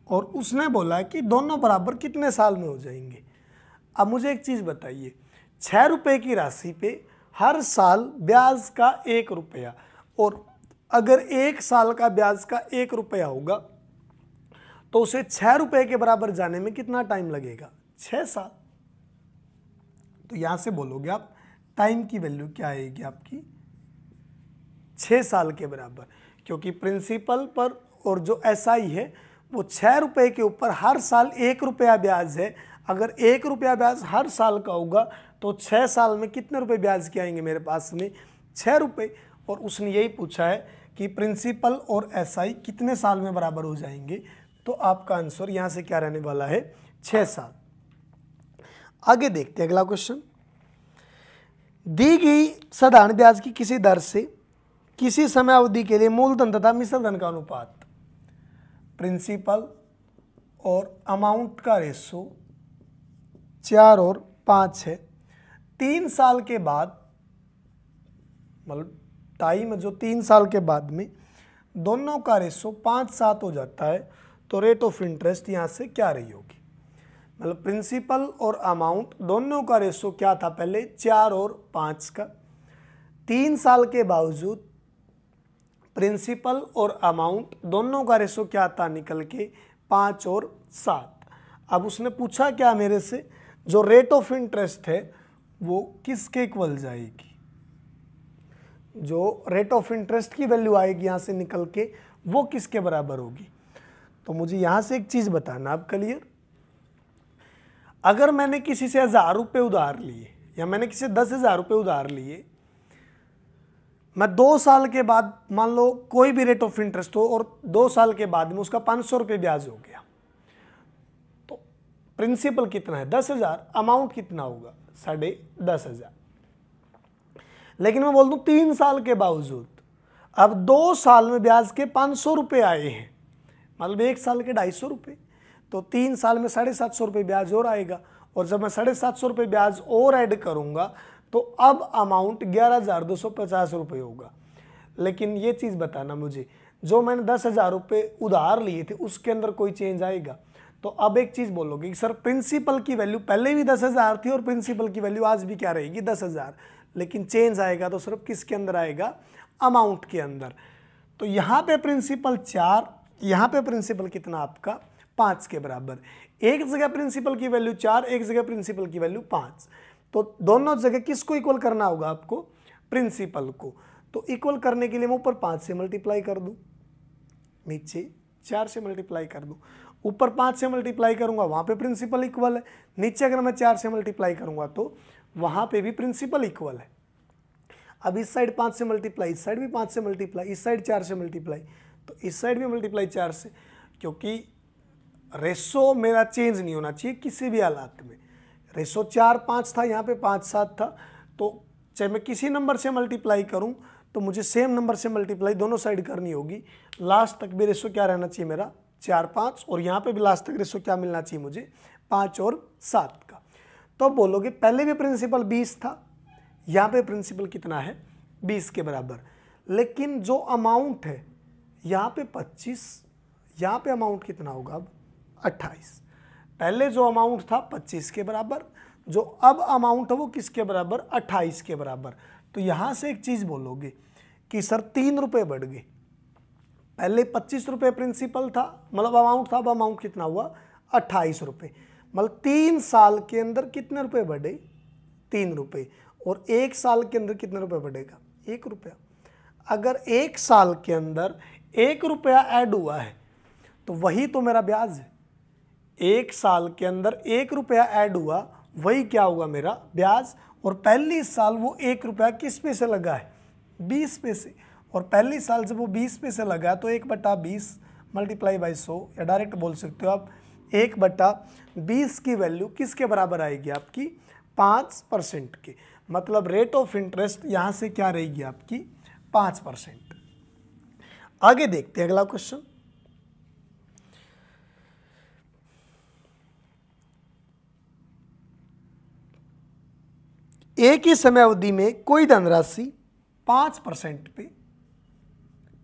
और उसने बोला है कि दोनों बराबर कितने साल में हो जाएंगे। अब मुझे एक चीज़ बताइए, 6 रुपये की राशि पे हर साल ब्याज का 1 रुपया, और अगर 1 साल का ब्याज का 1 रुपया होगा तो उसे 6 रुपये के बराबर जाने में कितना टाइम लगेगा, 6 साल। तो यहां से बोलोगे आप टाइम की वैल्यू क्या आएगी आपकी 6 साल के बराबर, क्योंकि प्रिंसिपल पर और जो एसआई है वो 6 रुपये के ऊपर हर साल 1 रुपया ब्याज है। अगर 1 रुपया ब्याज हर साल का होगा तो 6 साल में कितने रुपए ब्याज के आएंगे मेरे पास में, 6 रुपये। और उसने यही पूछा है कि प्रिंसिपल और एसआई कितने साल में बराबर हो जाएंगे, तो आपका आंसर यहाँ से क्या रहने वाला है 6 साल। आगे देखते हैं अगला क्वेश्चन। दी गई साधारण ब्याज की किसी दर से किसी समय अवधि के लिए मूलधन तथा मिश्र धन का अनुपात, प्रिंसिपल और अमाउंट का रेशो 4 और 5 है। 3 साल के बाद, मतलब टाइम जो 3 साल के बाद में दोनों का रेशो 5-7 हो जाता है, तो रेट ऑफ इंटरेस्ट यहाँ से क्या रही होगी। मतलब प्रिंसिपल और अमाउंट दोनों का रेशो क्या था पहले 4 और 5 का। 3 साल के बावजूद प्रिंसिपल और अमाउंट दोनों का रेशो क्या था निकल के 5 और 7। अब उसने पूछा क्या मेरे से, जो रेट ऑफ इंटरेस्ट है वो किसके इक्वल जाएगी, जो रेट ऑफ इंटरेस्ट की वैल्यू आएगी यहाँ से निकल के वो किसके बराबर होगी। तो मुझे यहाँ से एक चीज़ बताना आप क्लियर, अगर मैंने किसी से 1000 रुपये उधार लिए या मैंने किसी से 10,000 रुपये उधार लिए, मैं 2 साल के बाद मान लो कोई भी रेट ऑफ इंटरेस्ट हो और 2 साल के बाद में उसका 500 रुपये ब्याज हो गया, तो प्रिंसिपल कितना है 10,000, अमाउंट कितना होगा 10,500। लेकिन मैं बोल दूं 3 साल के बावजूद अब 2 साल में ब्याज के 500 रुपये आए हैं, मतलब 1 साल के 250 रुपये, तो 3 साल में 750 रुपये ब्याज और आएगा। और जब मैं 750 रुपये ब्याज और ऐड करूंगा तो अब अमाउंट 11,250 रुपये होगा। लेकिन ये चीज़ बताना मुझे, जो मैंने 10,000 रुपये उधार लिए थे उसके अंदर कोई चेंज आएगा। तो अब एक चीज़ बोलोगे कि सर प्रिंसिपल की वैल्यू पहले भी 10,000 थी और प्रिंसिपल की वैल्यू आज भी क्या रहेगी 10,000, लेकिन चेंज आएगा तो सिर्फ किसके अंदर आएगा, अमाउंट के अंदर। तो यहाँ पे प्रिंसिपल 4, यहाँ पे प्रिंसिपल कितना आपका 5 के बराबर। एक जगह प्रिंसिपल की वैल्यू 4, एक जगह प्रिंसिपल की वैल्यू 5, तो दोनों जगह किसको इक्वल करना होगा आपको, प्रिंसिपल को। तो इक्वल करने के लिए मैं ऊपर 5 से मल्टीप्लाई कर दूं, नीचे 4 से मल्टीप्लाई कर दूं। ऊपर 5 से मल्टीप्लाई करूंगा वहां पे प्रिंसिपल इक्वल है, नीचे अगर मैं 4 से मल्टीप्लाई करूंगा तो वहां पे भी प्रिंसिपल इक्वल है। अब इस साइड 5 से मल्टीप्लाई, इस साइड भी 5 से मल्टीप्लाई, इस साइड 4 से मल्टीप्लाई, तो इस साइड भी मल्टीप्लाई 4 से, क्योंकि रेशो मेरा चेंज नहीं होना चाहिए किसी भी हालात में। रेशो 4-5 था, यहाँ पे 5-7 था, तो चाहे मैं किसी नंबर से मल्टीप्लाई करूँ तो मुझे सेम नंबर से मल्टीप्लाई दोनों साइड करनी होगी। लास्ट तक भी रेशो क्या रहना चाहिए मेरा 4-5, और यहाँ पे भी लास्ट तक रेशो क्या मिलना चाहिए मुझे 5 और 7 का। तो बोलोगे पहले भी प्रिंसिपल 20 था, यहाँ पे प्रिंसिपल कितना है 20 के बराबर, लेकिन जो अमाउंट है यहाँ पे 25, यहाँ पे अमाउंट कितना होगा अब 28। पहले जो अमाउंट था 25 के बराबर, जो अब अमाउंट है वो किसके बराबर 28 के बराबर। तो यहाँ से एक चीज़ बोलोगे कि सर 3 रुपये बढ़ गए, पहले 25 रुपये प्रिंसिपल था मतलब अमाउंट था, अब अमाउंट कितना हुआ 28 रुपये, मतलब 3 साल के अंदर कितने रुपए बढ़े 3 रुपये, और 1 साल के अंदर कितने रुपए बढ़ेगा 1 रुपया। अगर 1 साल के अंदर 1 रुपया ऐड हुआ है तो वही तो मेरा ब्याज है। 1 साल के अंदर 1 रुपया ऐड हुआ, वही क्या होगा मेरा ब्याज। और पहली साल वो 1 रुपया किस पे से लगा है, 20 पे से। और पहली साल जब वो 20 पे से लगा तो 1/20 मल्टीप्लाई बाई 100, या डायरेक्ट बोल सकते हो आप 1/20 की वैल्यू किसके बराबर आएगी आपकी, 5% के। मतलब रेट ऑफ इंटरेस्ट यहाँ से क्या रहेगी आपकी, 5%। आगे देखते हैं अगला क्वेश्चन। एक ही समय अवधि में कोई धनराशि 5% पे,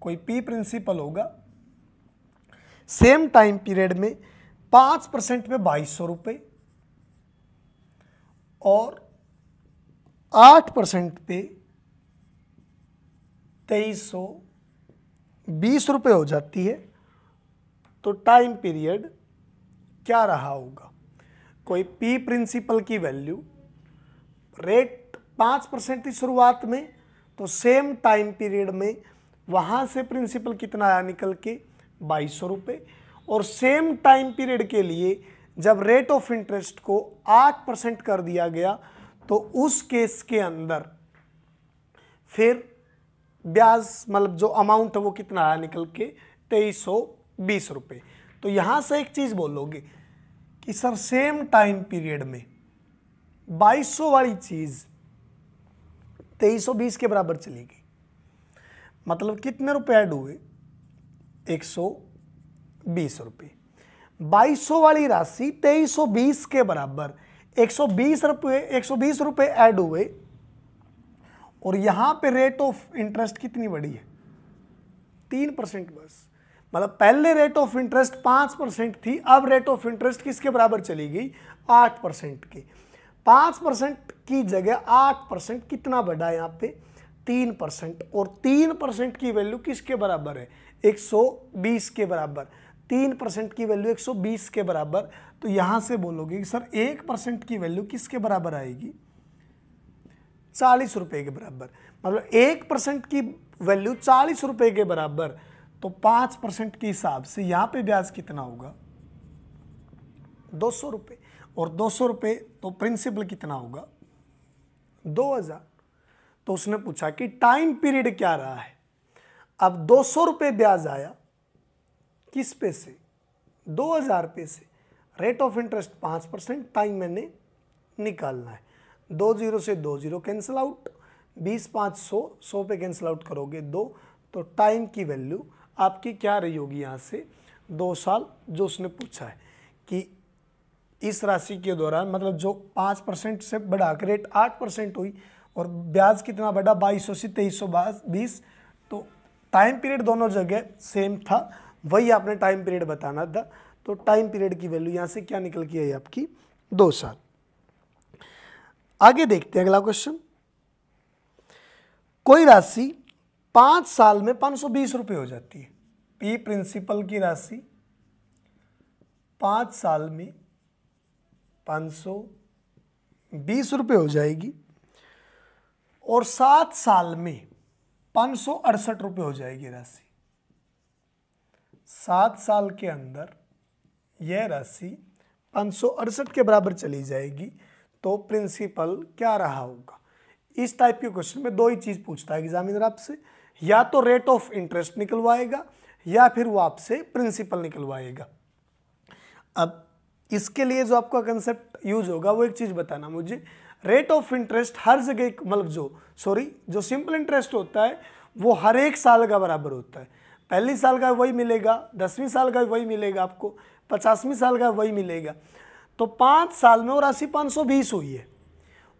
कोई पी प्रिंसिपल होगा, सेम टाइम पीरियड में 5% पे 2200 रुपये और 8% पे 2320 रुपये हो जाती है, तो टाइम पीरियड क्या रहा होगा। कोई पी प्रिंसिपल की वैल्यू, रेट 5% थी शुरुआत में, तो सेम टाइम पीरियड में वहाँ से प्रिंसिपल कितना आया निकल के, 2200 रुपये। और सेम टाइम पीरियड के लिए जब रेट ऑफ इंटरेस्ट को 8% कर दिया गया तो उस केस के अंदर फिर ब्याज मतलब जो अमाउंट है वो कितना आया निकल के, 2320 रुपये। तो यहाँ से एक चीज़ बोलोगे कि सर सेम टाइम पीरियड में 2200 वाली चीज़ 2320 के बराबर चली गई, मतलब कितने रुपए ऐड हुए, 120 रुपये। 2200 वाली राशि 2320 के बराबर 120 रुपये ऐड हुए, और यहाँ पे रेट ऑफ इंटरेस्ट कितनी बढ़ी है, 3% बस। मतलब पहले रेट ऑफ इंटरेस्ट 5% थी, अब रेट ऑफ इंटरेस्ट किसके बराबर चली गई, 8% के। 5% की जगह 8% कितना बढ़ा यहाँ पे, 3%। और 3% की वैल्यू किसके बराबर है, 120 के बराबर। 3% की वैल्यू 120 के बराबर, तो यहाँ से बोलोगे कि सर 1% की वैल्यू किसके बराबर आएगी, 40 रुपये के बराबर। मतलब 1% की वैल्यू 40 रुपये के बराबर, तो 5% के हिसाब से यहाँ पे ब्याज कितना होगा, 200 रुपये। और 200 रुपये तो प्रिंसिपल कितना होगा, 2000। तो उसने पूछा कि टाइम पीरियड क्या रहा है। अब 200 रुपये ब्याज आया किस पे से, 2000 पे से। रेट ऑफ इंटरेस्ट 5%, टाइम मैंने निकालना है। 20 से 20 कैंसिल आउट, 20 5 100 पे कैंसिल आउट करोगे 2, तो टाइम की वैल्यू आपकी क्या रही होगी यहाँ से, 2 साल। जो उसने पूछा है कि इस राशि के दौरान मतलब जो 5% से बढ़ा कर रेट 8% हुई और ब्याज कितना बढ़ा, 2200 से 2320। तो टाइम पीरियड दोनों जगह सेम था, वही आपने टाइम पीरियड बताना था। तो टाइम पीरियड की वैल्यू यहाँ से क्या निकल के आई आपकी, 2 साल। आगे देखते हैं अगला क्वेश्चन। कोई राशि 5 साल में 520 रुपये हो जाती है। पी प्रिंसिपल की राशि 5 साल में 520 रुपये हो जाएगी और 7 साल में 568 रुपये हो जाएगी राशि। 7 साल के अंदर यह राशि 568 के बराबर चली जाएगी, तो प्रिंसिपल क्या रहा होगा। इस टाइप के क्वेश्चन में 2 ही चीज़ पूछता है एग्जामिनर आपसे, या तो रेट ऑफ इंटरेस्ट निकलवाएगा या फिर वो आपसे प्रिंसिपल निकलवाएगा। अब इसके लिए जो आपका कंसेप्ट यूज होगा वो एक चीज़ बताना मुझे, रेट ऑफ इंटरेस्ट हर जगह मतलब जो सिंपल इंटरेस्ट होता है वो हर एक साल का बराबर होता है। पहली साल का वही मिलेगा, 10वीं साल का वही मिलेगा आपको, 50वीं साल का वही मिलेगा। तो 5 साल में वो राशि 520 हुई है,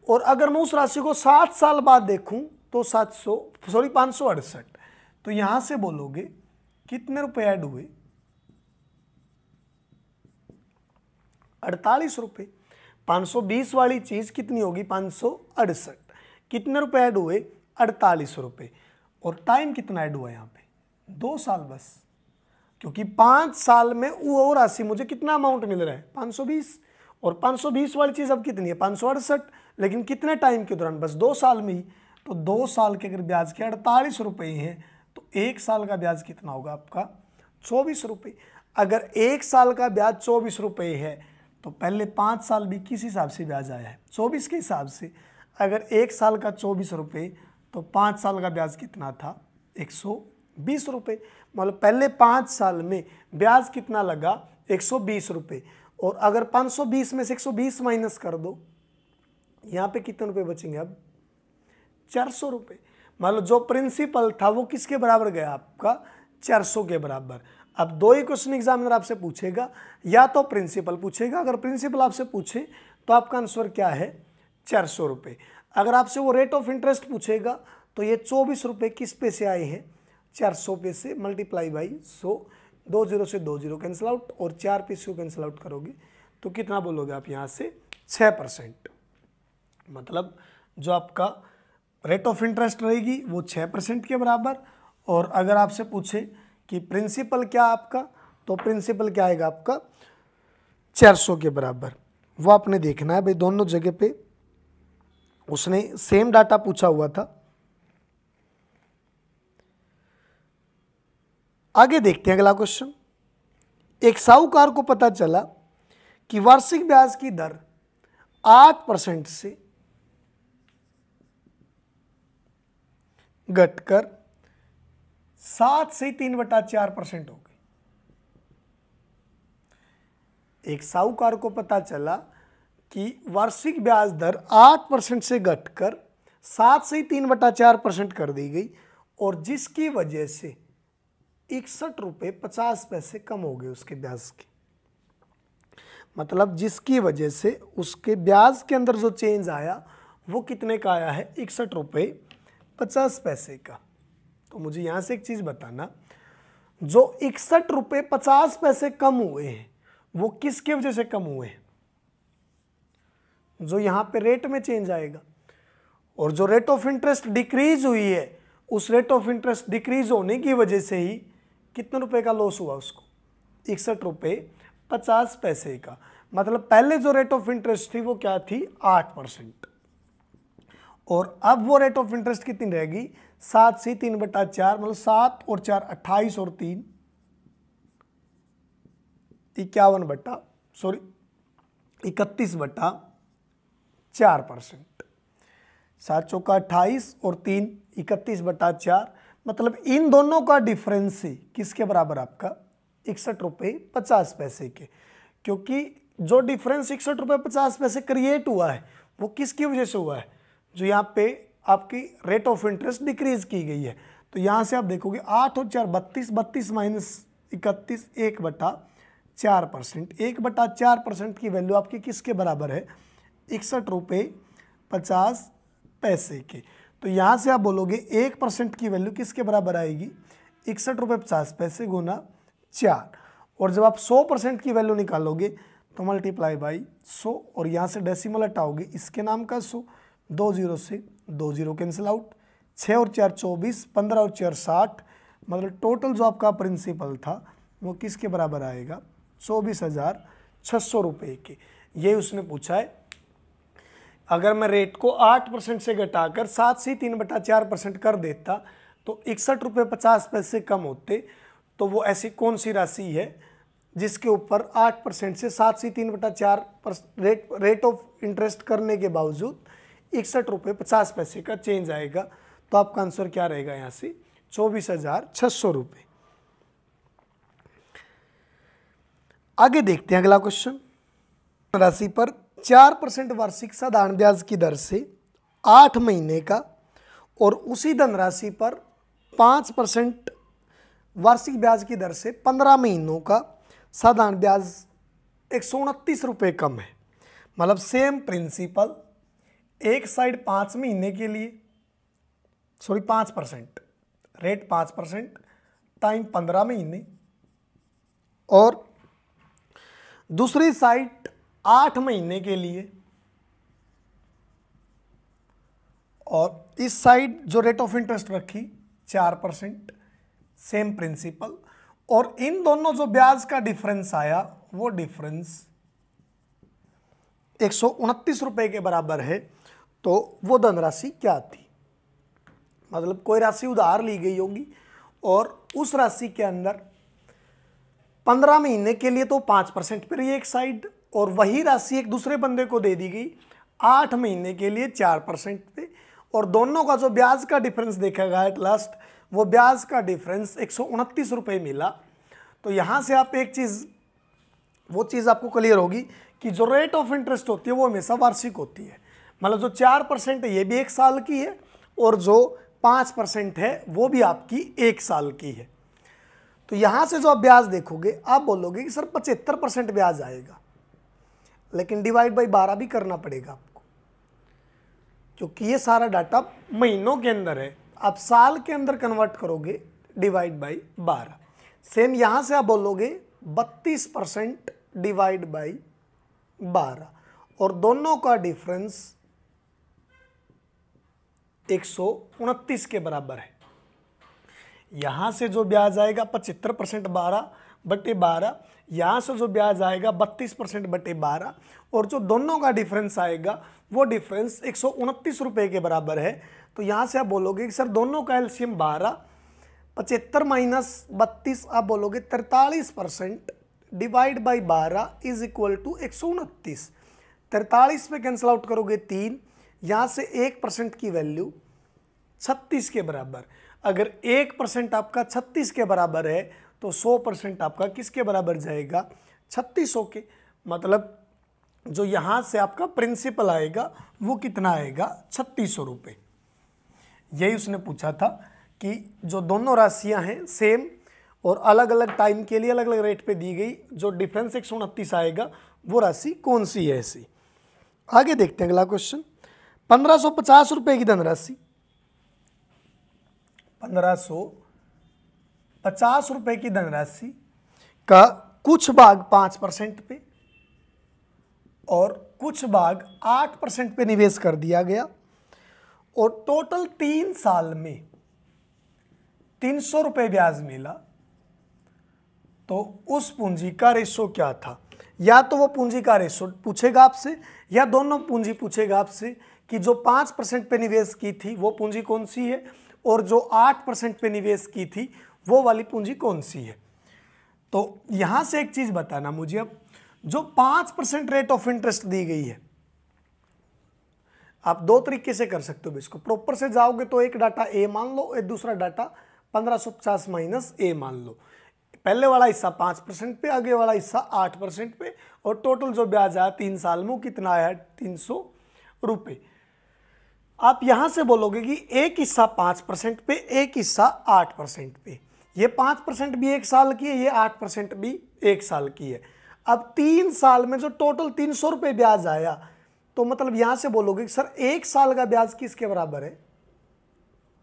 और अगर मैं उस राशि को 7 साल बाद देखूं तो 568। तो यहां से बोलोगे कितने रुपए ऐड हुए, 48 रुपये। 520 वाली चीज कितनी होगी, 568। कितने रुपए ऐड हुए, 48 रुपये। और टाइम कितना ऐड हुआ यहाँ पे, 2 साल बस, क्योंकि 5 साल में वो राशि मुझे कितना अमाउंट मिल रहा है, 520। और 520 वाली चीज़ अब कितनी है, 568, लेकिन कितने टाइम के दौरान, बस 2 साल में ही। तो 2 साल के अगर ब्याज के 48 रुपये हैं तो 1 साल का ब्याज कितना होगा आपका 24 रुपये। अगर 1 साल का ब्याज 24 रुपये है तो पहले 5 साल भी किस हिसाब से ब्याज आया है 24 के हिसाब से। अगर 1 साल का 24 रुपये तो 5 साल का ब्याज कितना था 120 रुपये। मतलब पहले 5 साल में ब्याज कितना लगा 120 रुपये, और अगर 520 में से 120 माइनस कर दो यहाँ पे कितने रुपए बचेंगे अब 400 रुपये। मतलब जो प्रिंसिपल था वो किसके बराबर गया आपका 400 के बराबर। अब 2 ही क्वेश्चन एग्जामिनर आपसे पूछेगा, या तो प्रिंसिपल पूछेगा, अगर प्रिंसिपल आपसे पूछे तो आपका आंसर क्या है 400 रुपये। अगर आपसे वो रेट ऑफ इंटरेस्ट पूछेगा तो ये 24 रुपये किस पे से आए हैं 400 पे से, मल्टीप्लाई बाई 100, 2 जीरो से 2 जीरो कैंसिल आउट, और 4 पे से कैंसिल आउट करोगे तो कितना बोलोगे आप यहाँ से 6%। मतलब जो आपका रेट ऑफ इंटरेस्ट रहेगी वो 6% के बराबर। और अगर आपसे पूछे कि प्रिंसिपल क्या आपका, तो प्रिंसिपल क्या आएगा आपका 400 के बराबर। वो आपने देखना है भाई, दोनों जगह पे उसने सेम डाटा पूछा हुआ था। आगे देखते हैं अगला क्वेश्चन। एक साहूकार को पता चला कि वार्षिक ब्याज की दर 8% से घटकर 7 से 3/4% हो गई। एक साहूकार को पता चला कि वार्षिक ब्याज दर 8% से घटकर 7 से 3/4% कर दी गई, और जिसकी वजह से 61 रुपये 50 पैसे कम हो गए उसके ब्याज के। मतलब जिसकी वजह से उसके ब्याज के अंदर जो चेंज आया वो कितने का आया है 61 रुपये 50 पैसे का। तो मुझे यहाँ से एक चीज़ बताना, जो 61 रुपये 50 पैसे कम हुए हैं वो किसके वजह से कम हुए हैं, जो यहाँ पे रेट में चेंज आएगा। और जो रेट ऑफ इंटरेस्ट डिक्रीज हुई है उस रेट ऑफ इंटरेस्ट डिक्रीज होने की वजह से ही कितने रुपए का लॉस हुआ उसको 61 रुपये 50 पैसे का। मतलब पहले जो रेट ऑफ इंटरेस्ट थी वो क्या थी 8%, और अब वो रेट ऑफ इंटरेस्ट कितनी रहेगी 7 से 3/4, मतलब 7 और 4 28 और 3 31/4%। 7 चौका 28 और 3 31/4। मतलब इन दोनों का डिफरेंस ही किसके बराबर आपका 61 रुपये 50 पैसे के। क्योंकि जो डिफरेंस 61 रुपये 50 पैसे क्रिएट हुआ है वो किसकी वजह से हुआ है, जो यहाँ पे आपकी रेट ऑफ इंटरेस्ट डिक्रीज की गई है। तो यहाँ से आप देखोगे 8 और 4 32, 32 माइनस 31 1/4%। 1/4% की वैल्यू आपकी किसके बराबर है 61 रुपये 50 पैसे के। तो यहाँ से आप बोलोगे 1% की वैल्यू किसके बराबर आएगी 61 रुपये 50 पैसे गुना 4। और जब आप 100% की वैल्यू निकालोगे तो मल्टीप्लाई बाई 100, और यहाँ से डेसिमल हटाओगे इसके नाम का 100, 2 जीरो से 2 जीरो कैंसिल आउट, 6 और 4 24, 15 और 4 60। मतलब टोटल जो आपका प्रिंसिपल था वो किसके बराबर आएगा 24,600 रुपये के। ये उसने पूछा है। अगर मैं रेट को 8% से घटाकर 7 से 3/4% कर देता तो 61 रुपये 50 पैसे कम होते। तो वो ऐसी कौन सी राशि है जिसके ऊपर 8% से 7 से 3/4 रेट ऑफ इंटरेस्ट करने के बावजूद 61 रुपये 50 पैसे का चेंज आएगा। तो आपका आंसर क्या रहेगा यहाँ से 24,600 रुपये। आगे देखते हैं अगला क्वेश्चन। राशि पर 4% वार्षिक साधारण ब्याज की दर से 8 महीने का और उसी धनराशि पर 5% वार्षिक ब्याज की दर से 15 महीनों का साधारण ब्याज 129 रुपये कम है। मतलब सेम प्रिंसिपल, एक साइड 5 महीने के लिए 5% रेट 5% टाइम 15 महीने, और दूसरी साइड 8 महीने के लिए, और इस साइड जो रेट ऑफ इंटरेस्ट रखी 4%, सेम प्रिंसिपल। और इन दोनों जो ब्याज का डिफरेंस आया वो डिफरेंस 129 रुपये के बराबर है। तो वो धनराशि क्या थी मतलब कोई राशि उधार ली गई होगी और उस राशि के अंदर 15 महीने के लिए तो 5% पर ही एक साइड, और वही राशि एक दूसरे बंदे को दे दी गई 8 महीने के लिए 4% पे, और दोनों का जो ब्याज का डिफरेंस देखा गया एट लास्ट, वो ब्याज का डिफरेंस 129 रुपये मिला। तो यहाँ से आप एक चीज़, वो चीज़ आपको क्लियर होगी कि जो रेट ऑफ इंटरेस्ट होती है वो हमेशा वार्षिक होती है। मतलब जो 4% है ये भी 1 साल की है, और जो 5% है वो भी आपकी 1 साल की है। तो यहाँ से जो आप ब्याज देखोगे आप बोलोगे कि सर 75% ब्याज आएगा, लेकिन डिवाइड बाई 12 भी करना पड़ेगा आपको, क्योंकि ये सारा डाटा महीनों के अंदर है। आप साल के अंदर कन्वर्ट करोगे डिवाइड बाई 12। सेम यहाँ से आप बोलोगे 32% डिवाइड बाई 12, और दोनों का डिफरेंस 129 के बराबर है। यहाँ से जो ब्याज आएगा 75% 12/12, यहाँ से जो ब्याज आएगा 32% बटे 12, और जो दोनों का डिफरेंस आएगा वो डिफरेंस 129 रुपये के बराबर है। तो यहाँ से आप बोलोगे कि सर दोनों का एलसीएम 12, 75 माइनस 32, आप बोलोगे 43% divide by 12 is equal to 129। 43 पे कैंसिल आउट करोगे 3, यहाँ से 1% की वैल्यू 36 के बराबर। अगर 1% आपका 36 के बराबर है तो 100% आपका किसके बराबर जाएगा? 3600 के। मतलब जो यहाँ से आपका प्रिंसिपल आएगा वो कितना आएगा? 3600 रुपये। यही उसने पूछा था कि जो दोनों राशियाँ हैं सेम और अलग अलग टाइम के लिए अलग अलग रेट पे दी गई, जो डिफरेंस 129 आएगा वो राशि कौन सी है ऐसी। आगे देखते हैं अगला क्वेश्चन। 1550 रुपये की धनराशि, 1550 रुपये की धनराशि का कुछ भाग 5% पे और कुछ भाग 8% पे निवेश कर दिया गया, और टोटल 3 साल में 300 रुपये ब्याज मिला। तो उस पूंजी का रेशो क्या था? या तो वो पूंजी का रेशो पूछेगा आपसे, या दोनों पूंजी पूछेगा आपसे कि जो 5% पे निवेश की थी वो पूंजी कौन सी है, और जो 8% पे निवेश की थी वो वाली पूंजी कौन सी है। तो यहां से एक चीज बताना मुझे, अब जो 5% रेट ऑफ इंटरेस्ट दी गई है, आप दो तरीके से कर सकते हो इसको। प्रॉपर से जाओगे तो एक डाटा ए मान लो, एक दूसरा डाटा 1550 माइनस ए मान लो। पहले वाला हिस्सा 5% पे, आगे वाला हिस्सा 8% पे, और टोटल जो ब्याज आया 3 साल में कितना आया? 300 रुपये। आप यहां से बोलोगे कि एक हिस्सा 5% पे, एक हिस्सा 8% पे। ये 5% भी 1 साल की है, ये 8% भी 1 साल की है। अब 3 साल में जो टोटल 300 रुपये ब्याज आया, तो मतलब यहां से बोलोगे कि सर 1 साल का ब्याज किसके बराबर है?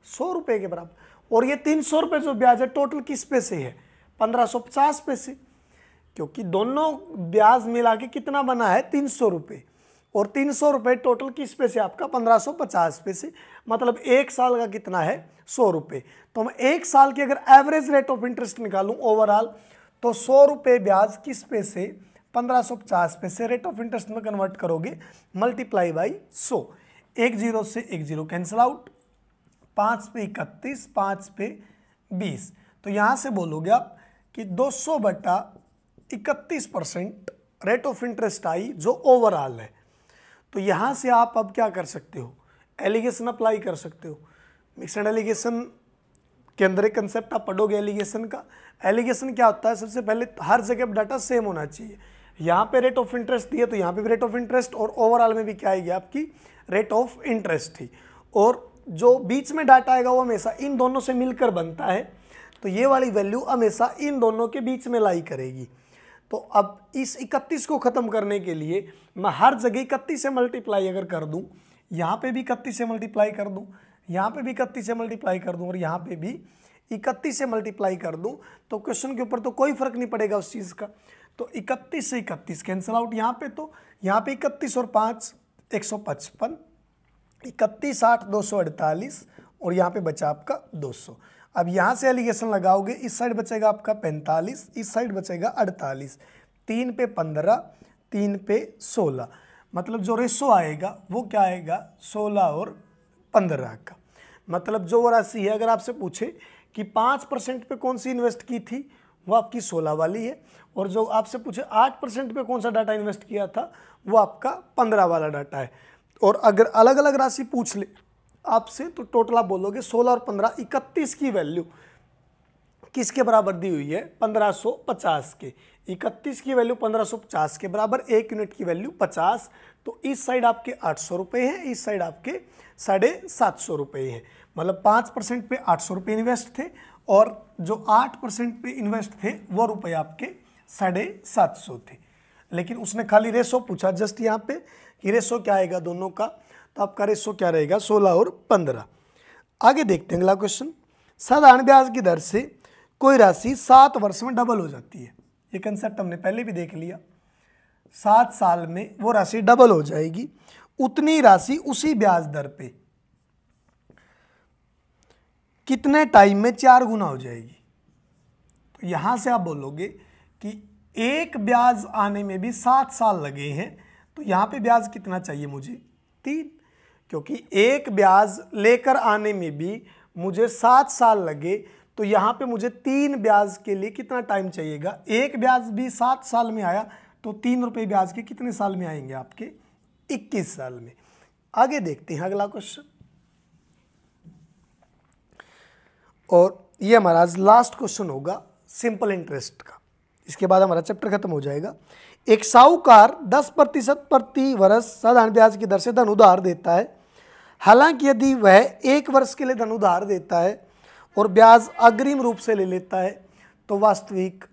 100 रुपये के बराबर। और ये 300 रुपये जो ब्याज है टोटल किस पे से है? 1550 पे से, क्योंकि दोनों ब्याज मिला के कितना बना है? 300 रुपये, और 300 रुपये टोटल किस पे से? आपका 1550 पे से। मतलब 1 साल का कितना है? 100 रुपये। तो मैं 1 साल की अगर एवरेज रेट ऑफ इंटरेस्ट निकालूं ओवरऑल, तो 100 रुपये ब्याज किस पे से? 1550 पे से रेट ऑफ इंटरेस्ट में कन्वर्ट करोगे, मल्टीप्लाई बाई 100। 1 0 से 1 0 कैंसिल आउट, 5 पे 31, 5 पे 20। तो यहाँ से बोलोगे आप कि 200/31% रेट ऑफ इंटरेस्ट आई जो ओवरऑल है। तो यहाँ से आप अब क्या कर सकते हो? एलिगेशन अप्लाई कर सकते हो। मिक्स एंड एलिगेशन के अंदर एक कंसेप्ट आप पढ़ोगे एलिगेशन का। एलिगेशन क्या होता है? सबसे पहले हर जगह डाटा सेम होना चाहिए। यहाँ पे रेट ऑफ इंटरेस्ट दिए तो यहाँ पे भी रेट ऑफ इंटरेस्ट, और ओवरऑल में भी क्या आएगी आपकी? रेट ऑफ इंटरेस्ट थी। और जो बीच में डाटा आएगा वो हमेशा इन दोनों से मिलकर बनता है, तो ये वाली वैल्यू हमेशा इन दोनों के बीच में लाई करेगी। तो अब इस 31 को ख़त्म करने के लिए मैं हर जगह 31 से मल्टीप्लाई अगर कर दूं, यहाँ पे भी 31 से मल्टीप्लाई कर दूं, यहाँ पे भी 31 से मल्टीप्लाई कर दूं, और यहाँ पे भी 31 से मल्टीप्लाई कर दूं, तो क्वेश्चन के ऊपर तो कोई फर्क नहीं पड़ेगा उस चीज़ का। तो 31 से 31 कैंसिल आउट यहाँ पे, तो यहाँ पे 31 और 5 155, 31 8 248, और यहाँ पे बचा आपका 200। अब यहाँ से एलिगेशन लगाओगे, इस साइड बचेगा आपका 45, इस साइड बचेगा 48, 3 पे 15, 3 पे 16। मतलब जो रेशो आएगा वो क्या आएगा? 16 और 15 का। मतलब जो वो राशि है, अगर आपसे पूछे कि 5% पे कौन सी इन्वेस्ट की थी, वो आपकी 16 वाली है, और जो आपसे पूछे 8% पे कौन सा डाटा इन्वेस्ट किया था, वो आपका 15 वाला डाटा है। और अगर अलग अलग राशि पूछ ले आपसे तो टोटल आप बोलोगे 16 और 15, 31 की वैल्यू किसके बराबर दी हुई है, 1550 के। 31 की वैल्यू 1550 के बराबर, 1 यूनिट की वैल्यू 50। तो इस साइड आपके 800 रुपये हैं, इस साइड आपके 750 रुपये हैं। मतलब 5% पे 800 रुपये इन्वेस्ट थे, और जो 8% पे इन्वेस्ट थे वो रुपये आपके 750 थे। लेकिन उसने खाली रेशो पूछा जस्ट यहाँ पे कि रेशो क्या आएगा दोनों का, तो आपका रेशो क्या रहेगा, 16 और 15। आगे देखते हैं अगला क्वेश्चन। साधारण ब्याज की दर से कोई राशि 7 वर्ष में डबल हो जाती है। ये कंसेप्ट हमने पहले भी देख लिया। 7 साल में वो राशि डबल हो जाएगी, उतनी राशि उसी ब्याज दर पे कितने टाइम में 4 गुना हो जाएगी। तो यहां से आप बोलोगे कि एक ब्याज आने में भी 7 साल लगे हैं, तो यहां पे ब्याज कितना चाहिए मुझे, 3, क्योंकि एक ब्याज लेकर आने में भी मुझे 7 साल लगे, तो यहाँ पे मुझे 3 ब्याज के लिए कितना टाइम चाहिएगा। एक ब्याज भी 7 साल में आया तो 3 रुपये ब्याज के कितने साल में आएंगे आपके, 21 साल में। आगे देखते हैं अगला क्वेश्चन, और ये हमारा आज लास्ट क्वेश्चन होगा सिंपल इंटरेस्ट का। इसके बाद हमारा चैप्टर खत्म हो जाएगा। एक साहूकार 10% प्रति वर्ष साधारण ब्याज की दर से धन उधार देता है। हालांकि यदि वह 1 वर्ष के लिए धन उधार देता है और ब्याज अग्रिम रूप से ले लेता है, तो वास्तविक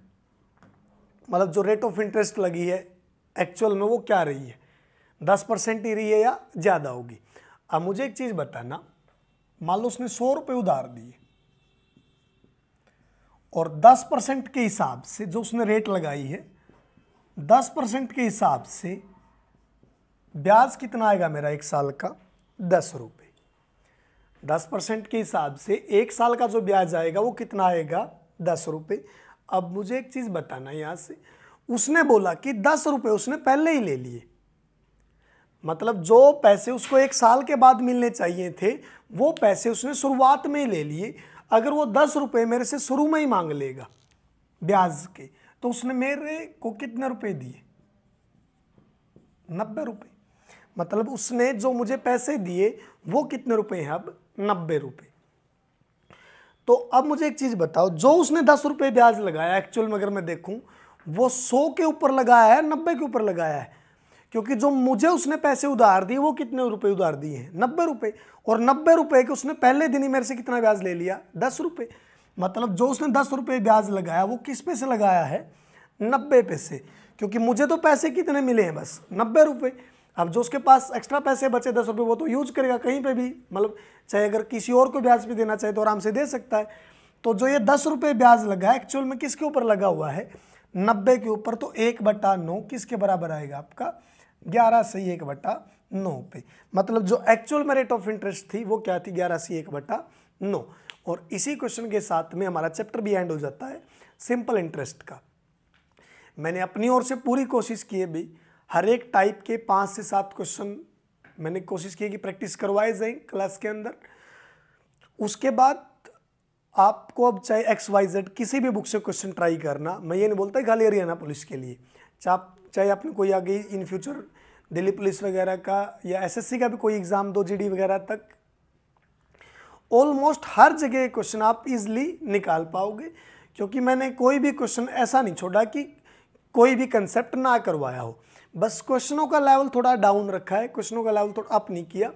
मतलब जो रेट ऑफ इंटरेस्ट लगी है एक्चुअल में वो क्या रही है, 10% ही रही है या ज़्यादा होगी। अब मुझे एक चीज़ बताना, मान लो उसने 100 रुपये उधार दिए और 10% के हिसाब से जो उसने रेट लगाई है, 10% के हिसाब से ब्याज कितना आएगा मेरा 1 साल का, 10 रुपये। 10% के हिसाब से 1 साल का जो ब्याज आएगा वो कितना आएगा, 10 रुपये। अब मुझे एक चीज़ बताना, यहाँ से उसने बोला कि 10 रुपये उसने पहले ही ले लिए, मतलब जो पैसे उसको 1 साल के बाद मिलने चाहिए थे वो पैसे उसने शुरुआत में ही ले लिए। अगर वो 10 रुपये मेरे से शुरू में ही मांग लेगा ब्याज के, तो उसने मेरे को कितने रुपए दिए, 90 रुपये। मतलब उसने जो मुझे पैसे दिए वो कितने रुपए हैं अब, 90 रुपये। तो अब मुझे एक चीज़ बताओ, जो उसने 10 रुपये ब्याज लगाया एक्चुअल में अगर मैं देखूं वो 100 के ऊपर लगाया है, 90 के ऊपर लगाया है, क्योंकि जो मुझे उसने पैसे उधार दिए वो कितने रुपए उधार दिए हैं, 90 रुपये। और 90 रुपये के उसने पहले दिन ही मेरे से कितना ब्याज ले लिया, 10 रुपये। मतलब जो उसने 10 रुपये ब्याज लगाया वो किस पे से लगाया है, 90 पे से, क्योंकि मुझे तो पैसे कितने मिले हैं, बस 90 रुपये। अब जो उसके पास एक्स्ट्रा पैसे बचे 10 रुपये वो तो यूज करेगा कहीं पे भी, मतलब चाहे अगर किसी और को ब्याज भी देना चाहे तो आराम से दे सकता है। तो जो ये 10 रुपये ब्याज लगा है एक्चुअल में किसके ऊपर लगा हुआ है, 90 के ऊपर। तो 1/9 किसके बराबर आएगा आपका, 11 से 1/9 पे। मतलब जो एक्चुअल में रेट ऑफ इंटरेस्ट थी वो क्या थी, 11 से 1/9। और इसी क्वेश्चन के साथ में हमारा चैप्टर भी एंड हो जाता है सिंपल इंटरेस्ट का। मैंने अपनी ओर से पूरी कोशिश की है भी, हर एक टाइप के 5 से 7 क्वेश्चन मैंने कोशिश की कि प्रैक्टिस करवाए जाए क्लास के अंदर। उसके बाद आपको अब चाहे XYZ किसी भी बुक से क्वेश्चन ट्राई करना, मैं ये नहीं बोलता खाली हरियाणा पुलिस के लिए, चाहे आपने कोई आगे इन फ्यूचर दिल्ली पुलिस वगैरह का या SSC का भी कोई एग्ज़ाम दो, GD वगैरह तक, ऑलमोस्ट हर जगह क्वेश्चन आप इजीली निकाल पाओगे। क्योंकि मैंने कोई भी क्वेश्चन ऐसा नहीं छोड़ा कि कोई भी कंसेप्ट ना करवाया हो, बस क्वेश्चनों का लेवल थोड़ा डाउन रखा है, क्वेश्चनों का लेवल थोड़ा अप नहीं किया।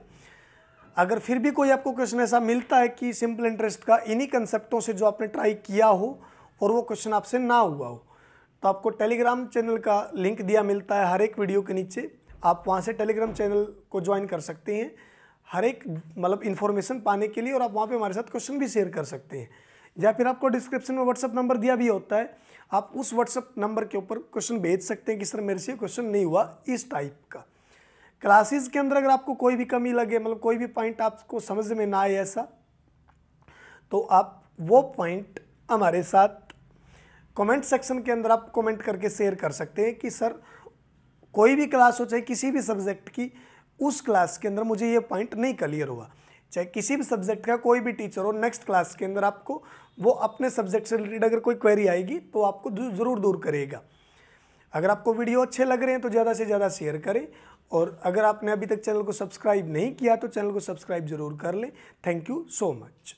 अगर फिर भी कोई आपको क्वेश्चन ऐसा मिलता है कि सिंपल इंटरेस्ट का इन्हीं कंसेप्टों से जो आपने ट्राई किया हो और वो क्वेश्चन आपसे ना हुआ हो, तो आपको टेलीग्राम चैनल का लिंक दिया मिलता है हर एक वीडियो के नीचे, आप वहाँ से टेलीग्राम चैनल को ज्वाइन कर सकते हैं हर एक मतलब इन्फॉर्मेशन पाने के लिए, और आप वहाँ पे हमारे साथ क्वेश्चन भी शेयर कर सकते हैं। या फिर आपको डिस्क्रिप्शन में व्हाट्सअप नंबर दिया भी होता है, आप उस व्हाट्सअप नंबर के ऊपर क्वेश्चन भेज सकते हैं कि सर मेरे से क्वेश्चन नहीं हुआ इस टाइप का। क्लासेस के अंदर अगर आपको कोई भी कमी लगे, मतलब कोई भी पॉइंट आपको समझ में ना आए ऐसा, तो आप वो पॉइंट हमारे साथ कमेंट सेक्शन के अंदर आप कमेंट करके शेयर कर सकते हैं कि सर कोई भी क्लास हो चाहे किसी भी सब्जेक्ट की, उस क्लास के अंदर मुझे ये पॉइंट नहीं क्लियर हुआ। चाहे किसी भी सब्जेक्ट का कोई भी टीचर हो, नेक्स्ट क्लास के अंदर आपको वो अपने सब्जेक्ट से रिलेटेड अगर कोई क्वेरी आएगी तो आपको ज़रूर दूर करेगा। अगर आपको वीडियो अच्छे लग रहे हैं तो ज़्यादा से ज़्यादा शेयर करें, और अगर आपने अभी तक चैनल को सब्सक्राइब नहीं किया तो चैनल को सब्सक्राइब जरूर कर लें। Thank you so much.